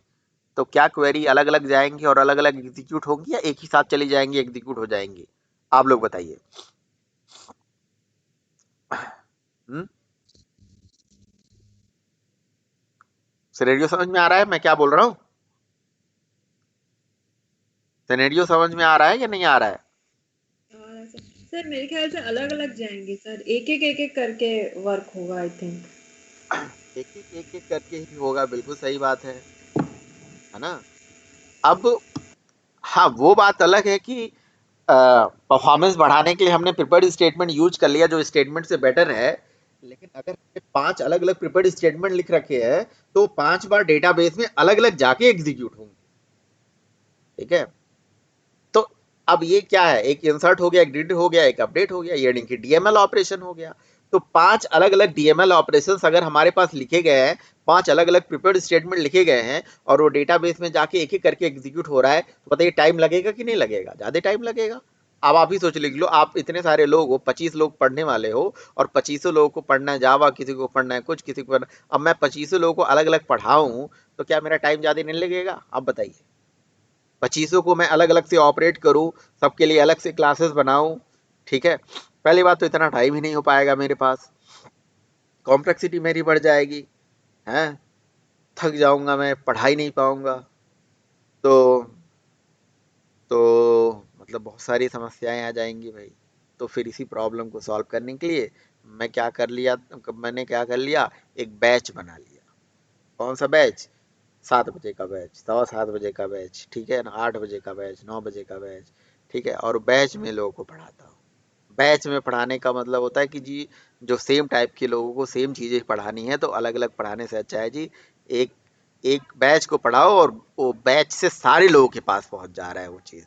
तो क्या क्वेरी अलग अलग जाएंगी और अलग अलग एग्जीक्यूट होंगी, या एक ही साथ चली जाएंगी, एग्जीक्यूट हो जाएंगी? आप लोग बताइए। सिनेरियो समझ में आ रहा है मैं क्या बोल रहा हूँ? सिनेरियो समझ में आ रहा है या नहीं आ रहा है? सर मेरे ख्याल से अलग अलग जाएंगे सर, एक एक करके वर्क होगा आई थिंक। एक एक करके ही होगा, बिल्कुल सही बात है ना। अब हाँ, वो बात अलग है कि परफॉर्मेंस बढ़ाने के लिए हमने प्रिपेयर्ड स्टेटमेंट यूज कर लिया जो स्टेटमेंट से बेटर है। लेकिन अगर 5 अलग अलग प्रिपेयर्ड स्टेटमेंट लिख रखे हैं, तो 5 बार डेटाबेस में अलग अलग जाके एग्जीक्यूट होंगे, ठीक है। तो अब ये क्या है, एक इंसर्ट हो गया, एक डिलीट हो गया, एक अपडेट हो गया, यानी कि डीएमएल ऑपरेशन हो गया। तो 5 अलग अलग डीएमएल ऑपरेशंस अगर हमारे पास लिखे गए हैं, 5 अलग अलग प्रिपेयर्ड स्टेटमेंट लिखे गए हैं और वो डेटाबेस में जाके एक एक करके एग्जीक्यूट हो रहा है, तो बताइए टाइम लगेगा कि नहीं लगेगा? ज्यादा टाइम लगेगा। अब आप ही सोच लिख लो, आप इतने सारे लोग हो, 25 लोग पढ़ने वाले हो और 25 लोगों को पढ़ना है जावा, किसी को पढ़ना है कुछ, किसी को पढ़ना, अब मैं 25 लोगों को अलग अलग पढ़ाऊं तो क्या मेरा टाइम ज्यादा नहीं लगेगा? आप बताइए। 25 को मैं अलग अलग से ऑपरेट करूं, सबके लिए अलग से क्लासेस बनाऊं, ठीक है, पहली बात तो इतना टाइम ही नहीं हो पाएगा मेरे पास, कॉम्प्लेक्सिटी मेरी बढ़ जाएगी, हैं, थक जाऊंगा मैं, पढ़ा ही नहीं पाऊंगा। तो मतलब बहुत सारी समस्याएं आ जाएंगी भाई। तो फिर इसी प्रॉब्लम को सॉल्व करने के लिए मैंने क्या कर लिया, एक बैच बना लिया। कौन सा बैच? 7 बजे का बैच, 7:15 बजे का बैच, ठीक है ना, 8 बजे का बैच, 9 बजे का बैच, ठीक है। और बैच में लोगों को पढ़ाता हूँ। बैच में पढ़ाने का मतलब होता है कि जी जो सेम टाइप के लोगों को सेम चीज़ें पढ़ानी है, तो अलग अलग पढ़ाने से अच्छा है जी एक एक बैच को पढ़ाओ और वो बैच से सारे लोगों के पास पहुंच जा रहा है वो चीज़।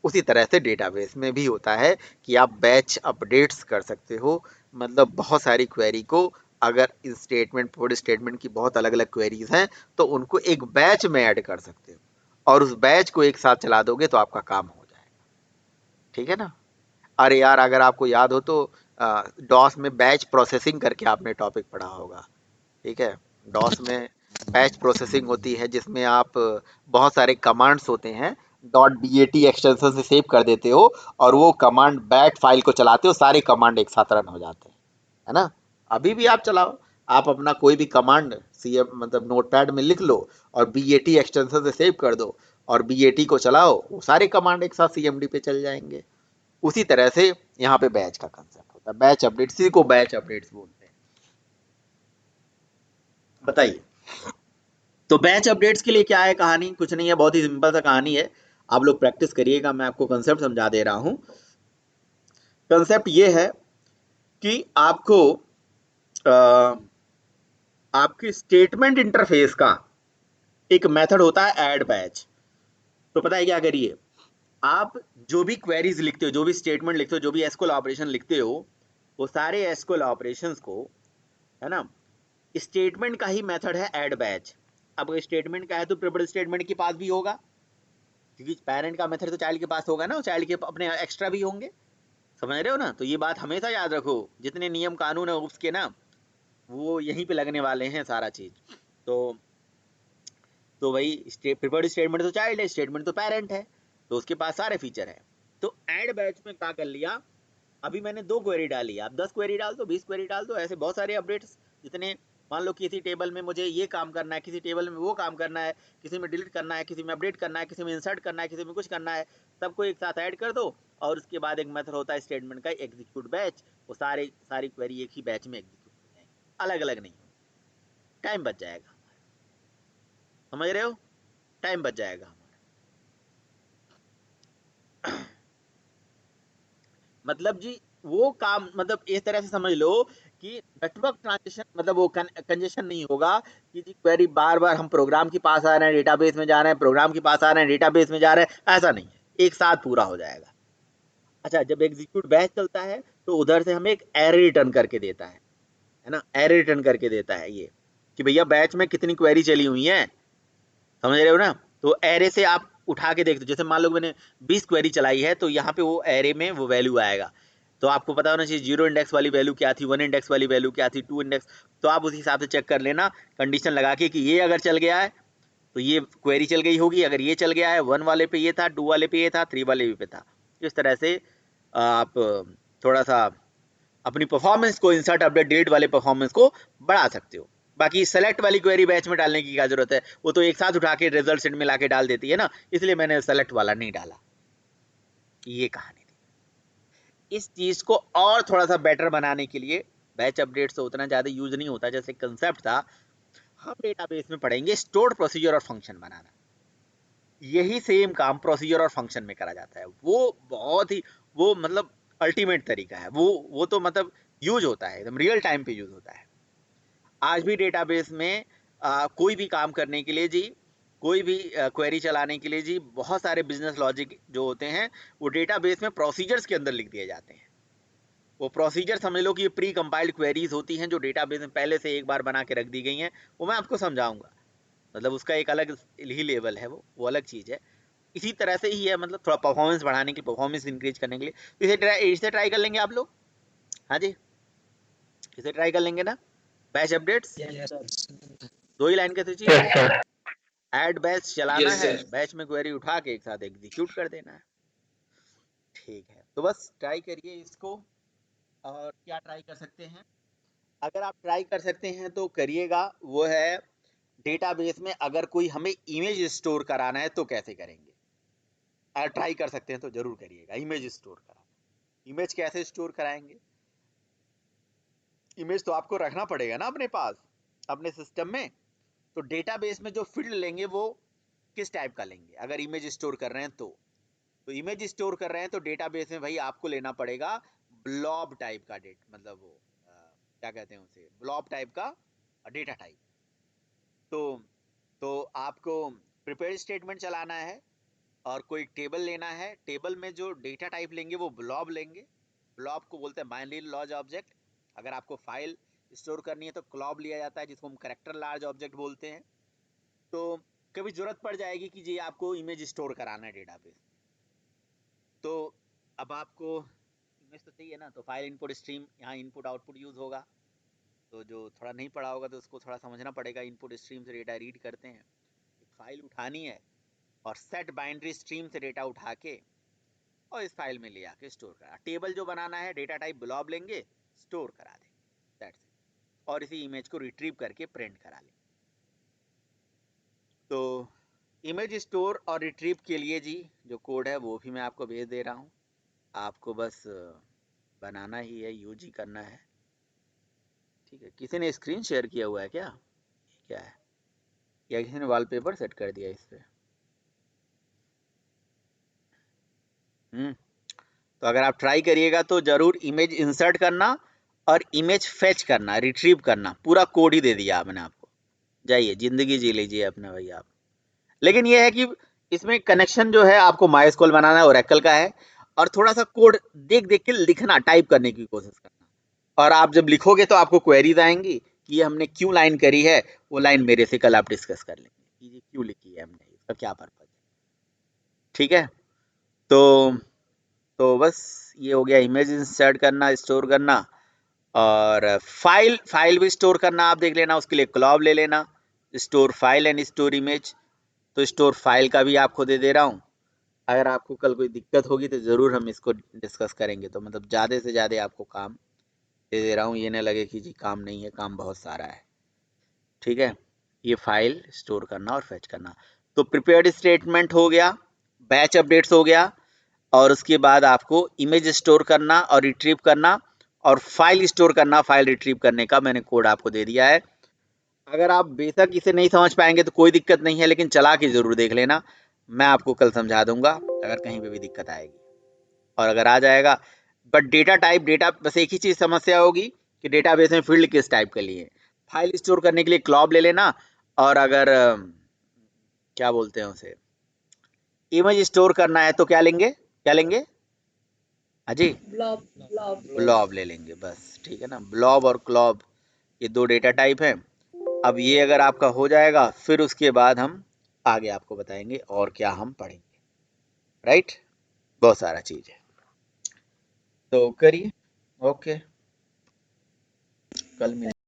उसी तरह से डेटाबेस में भी होता है कि आप बैच अपडेट्स कर सकते हो, मतलब बहुत सारी क्वेरी को, अगर इस स्टेटमेंट फॉर स्टेटमेंट की बहुत अलग अलग क्वेरीज हैं तो उनको एक बैच में ऐड कर सकते हो और उस बैच को एक साथ चला दोगे तो आपका काम हो जाएगा, ठीक है ना। अरे यार, अगर आपको याद हो तो डॉस में बैच प्रोसेसिंग करके आपने टॉपिक पढ़ा होगा, ठीक है। डॉस में बैच प्रोसेसिंग होती है जिसमें आप बहुत सारे कमांड्स होते हैं, .bat एक्सटेंशन से सेव कर देते हो और वो कमांड बैट फाइल को चलाते हो, सारे कमांड एक साथ रन हो जाते हैं, है ना। अभी भी आप चलाओ, आप अपना कोई भी कमांड सीएम मतलब नोटपैड में लिख लो और BAT एक्सटेंशन से सेव कर दो और BAT को चलाओ, वो सारे कमांड एक साथ CMD पे चल जाएंगे। उसी तरह से यहाँ पे बैच का कंसेप्ट होता है, बैच अपडेट, इसी को बैच अपडेट्स बोलते हैं। बताइए, तो बैच अपडेट्स के लिए क्या है कहानी? कुछ नहीं है, बहुत ही सिंपल सा कहानी है, आप लोग प्रैक्टिस करिएगा, मैं आपको कंसेप्ट समझा दे रहा हूं। कंसेप्ट ये है कि आपको आपकी स्टेटमेंट इंटरफेस का एक मेथड होता है ऐड बैच। तो पता है क्या करिए, आप जो भी क्वेरीज लिखते हो, जो भी स्टेटमेंट लिखते हो, जो भी एसक्यूएल ऑपरेशन लिखते हो, वो सारे एसक्यूएल ऑपरेशंस को, है ना, स्टेटमेंट का ही मेथड है ऐड बैच। अब स्टेटमेंट का है तो प्रिपेयर्ड स्टेटमेंट के पास भी होगा, क्योंकि पेरेंट का मेथड तो चाइल्ड के पास होगा ना, चाइल्ड के अपने एक्स्ट्रा भी होंगे, समझ रहे हो ना। तो ये बात हमेशा याद रखो, जितने नियम कानून है उसके ना, वो यहीं पे लगने वाले हैं सारा चीज। तो वही प्रिपेयर्ड स्टेटमेंट तो चाइल्ड है, स्टेटमेंट तो पेरेंट है, तो उसके पास सारे फीचर है। तो ऐड बैच में क्या कर लिया, अभी मैंने 2 क्वेरी डाली, आप 10 क्वेरी डाल दो, 20 क्वेरी डाल दो, ऐसे बहुत सारे अपडेट्स, जितने मान लो किसी टेबल में मुझे ये काम करना है, किसी टेबल में वो काम करना है, किसी में डिलीट करना है, किसी में अपडेट करना है, किसी में इंसर्ट करना है, किसी में कुछ करना है, सबको एक साथ ऐड कर दो और उसके बाद एक मेथड होता है स्टेटमेंट का एग्जीक्यूट बैच, वो सारी क्वेरी एक ही बैच में एग्जीक्यूट हो जाएंगी, अलग अलग नहीं, टाइम बच जाएगा, समझ रहे हो, टाइम बच जाएगा हमारा। मतलब जी वो काम, मतलब इस तरह से समझ लो कि नेटवर्क ट्रांजिशन, मतलब वो कंजेशन नहीं होगा कि जी क्वेरी बार बार हम प्रोग्राम के पास आ रहे हैं, डेटाबेस में जा रहे हैं, प्रोग्राम के पास आ रहे हैं, डेटाबेस में जा रहे हैं, ऐसा नहीं है, एक साथ पूरा हो जाएगा। अच्छा, जब एग्जीक्यूट बैच चलता है तो उधर से हमें एक एरे रिटर्न करके देता है ना, एरे रिटर्न करके देता है ये कि भैया बैच में कितनी क्वेरी चली हुई है, समझ रहे हो ना। तो एरे से आप उठा के देखते हो, जैसे मान लो मैंने 20 क्वेरी चलाई है तो यहाँ पे वो एरे में वो वैल्यू आएगा, तो आपको पता होना चाहिए 0 इंडेक्स वाली वैल्यू क्या थी, 1 इंडेक्स वाली वैल्यू क्या थी, 2 इंडेक्स, तो आप उसी हिसाब से चेक कर लेना कंडीशन लगा के कि ये अगर चल गया है तो ये क्वेरी चल गई होगी, अगर ये चल गया है 1 वाले पे ये था, 2 वाले पे ये था, 3 वाले पे था। इस तरह से आप थोड़ा सा अपनी परफॉर्मेंस को, इंसर्ट अपडेट डिलीट वाले परफॉर्मेंस को बढ़ा सकते हो। बाकी सेलेक्ट वाली क्वेरी बैच में डालने की क्या जरूरत है, वो तो एक साथ उठा के रिजल्ट सेट में लाके डाल देती है ना, इसलिए मैंने सेलेक्ट वाला नहीं डाला। ये कहानी थी। इस चीज को और थोड़ा सा बेटर बनाने के लिए, बैच अपडेट से उतना ज्यादा यूज नहीं होता जैसे कंसेप्ट था, हम डेटाबेस में पढ़ेंगे स्टोर्ड प्रोसीजर और फंक्शन बनाना। यही सेम काम प्रोसीजर और फंक्शन में करा जाता है, वो बहुत ही, वो मतलब अल्टीमेट तरीका है, वो तो मतलब यूज होता है, एकदम रियल टाइम पे यूज होता है। आज भी डेटाबेस में कोई भी काम करने के लिए जी, कोई भी क्वेरी चलाने के लिए जी, बहुत सारे बिजनेस लॉजिक जो होते हैं वो डेटाबेस में प्रोसीजर्स के अंदर लिख दिए जाते हैं। वो प्रोसीजर समझ लो कि ये प्री कंपाइल्ड क्वेरीज होती हैं जो डेटाबेस में पहले से एक बार बना के रख दी गई हैं, वो मैं आपको समझाऊंगा। मतलब उसका एक अलग ही लेवल है, वो अलग चीज़ है। इसी तरह से ही है, मतलब थोड़ा परफॉर्मेंस बढ़ाने के लिए, परफॉर्मेंस इंक्रीज करने के लिए। तो इसे ट्राई कर लेंगे आप लोग। हाँ जी, इसे ट्राई कर लेंगे ना। Batch updates Yes, sir. 2 ही लाइन कैसे चाहिए। Yes sir. ऐड बैच चलाना Yes, है, sir. बैच में क्वेरी उठा के एक साथ एग्जीक्यूट कर देना है। ठीक है, तो बस ट्राई करिए इसको। और क्या ट्राई कर सकते हैं, अगर आप ट्राई कर सकते हैं तो करिएगा, वो है डेटाबेस में अगर कोई हमें इमेज स्टोर कराना है तो कैसे करेंगे। अगर ट्राई कर सकते हैं तो जरूर करिएगा। इमेज स्टोर कराना, इमेज कैसे स्टोर कराएंगे। इमेज तो आपको रखना पड़ेगा ना अपने पास, अपने सिस्टम में। तो डेटाबेस में जो फील्ड लेंगे वो किस टाइप का लेंगे, अगर इमेज स्टोर कर रहे हैं तो इमेज स्टोर कर रहे हैं तो डेटाबेस में भाई आपको लेना पड़ेगा ब्लॉब टाइप का मतलब वो क्या कहते हैं उसे, ब्लॉब टाइप का डेटा टाइप। तो आपको प्रिपेयर स्टेटमेंट चलाना है और कोई टेबल लेना है। टेबल में जो डेटा टाइप लेंगे वो ब्लॉब लेंगे। ब्लॉब को बोलते हैं बाइनरी लार्ज ऑब्जेक्ट। अगर आपको फाइल स्टोर करनी है तो क्लॉब लिया जाता है, जिसको हम कैरेक्टर लार्ज ऑब्जेक्ट बोलते हैं। तो कभी जरूरत पड़ जाएगी कि जी आपको इमेज स्टोर कराना है डेटाबेस, तो अब आपको इमेज तो चाहिए ना, तो फाइल इनपुट स्ट्रीम, यहाँ इनपुट आउटपुट यूज होगा। तो जो थोड़ा नहीं पढ़ा होगा तो उसको थोड़ा समझना पड़ेगा। इनपुट स्ट्रीम से डेटा रीड करते हैं, एक फाइल उठानी है और सेट बाइनरी स्ट्रीम से डेटा उठा के और इस फाइल में ले आके स्टोर करा। टेबल जो बनाना है डेटा टाइप ब्लॉब लेंगे, स्टोर करा दें, दैट्स इट। और इसी इमेज को रिट्रीव करके प्रिंट करा लें। तो इमेज स्टोर और रिट्रीव के लिए जी जो कोड है वो भी मैं आपको भेज दे रहा हूँ। आपको बस बनाना ही है, यूज ही करना है। ठीक है, किसी ने स्क्रीन शेयर किया हुआ है क्या, क्या है, या किसी ने वॉलपेपर सेट कर दिया इस पे। तो अगर आप ट्राई करिएगा तो जरूर इमेज इंसर्ट करना और इमेज फेच करना, रिट्रीव करना, पूरा कोड ही दे दिया मैंने आपको। जाइए जिंदगी जी लीजिए अपना भाई आप। लेकिन ये है कि इसमें कनेक्शन जो है आपको माइस्क्यूएल बनाना है, ओरेकल का है, और थोड़ा सा कोड देख देख के लिखना, टाइप करने की कोशिश करना। और आप जब लिखोगे तो आपको क्वेरीज आएंगी कि ये हमने क्यों लाइन करी है, वो लाइन मेरे से कल आप डिस्कस कर लेंगे कि ये क्यों लिखी है हमने, इसका क्या पर्पज है। ठीक है, तो बस ये हो गया इमेज इंसर्ट करना, स्टोर करना। और फाइल भी स्टोर करना, आप देख लेना, उसके लिए क्लॉब ले लेना, store file and store image. तो स्टोर फाइल का भी आपको दे रहा हूँ। अगर आपको कल कोई दिक्कत होगी तो ज़रूर हम इसको डिस्कस करेंगे। तो मतलब ज़्यादा से ज़्यादा आपको काम दे रहा हूँ, ये ना लगे कि जी काम नहीं है, काम बहुत सारा है। ठीक है, ये फाइल स्टोर करना और फेच करना। तो प्रिपेयर्ड स्टेटमेंट हो गया, बैच अपडेट्स हो गया, और उसके बाद आपको इमेज स्टोर करना और रिट्रीव करना और फाइल स्टोर करना, फाइल रिट्रीव करने का मैंने कोड आपको दे दिया है। अगर आप बेशक इसे नहीं समझ पाएंगे तो कोई दिक्कत नहीं है, लेकिन चला के जरूर देख लेना। मैं आपको कल समझा दूंगा अगर कहीं पे भी दिक्कत आएगी, और अगर आ जाएगा। बट डेटा बस एक ही चीज समस्या होगी कि डेटाबेस में फील्ड किस टाइप के लिए। फाइल स्टोर करने के लिए क्लॉब ले लेना, और अगर क्या बोलते हैं उसे, इमेज स्टोर करना है तो क्या लेंगे, क्या लेंगे अजी, ब्लॉब ब्लॉब ब्लॉब ले लेंगे बस। ठीक है ना, ब्लॉब और क्लॉब ये 2 डेटा टाइप हैं। अब ये अगर आपका हो जाएगा फिर उसके बाद हम आगे आपको बताएंगे और क्या हम पढ़ेंगे। राइट, बहुत सारा चीज है, तो करिए। ओके, कल मिलेंगे।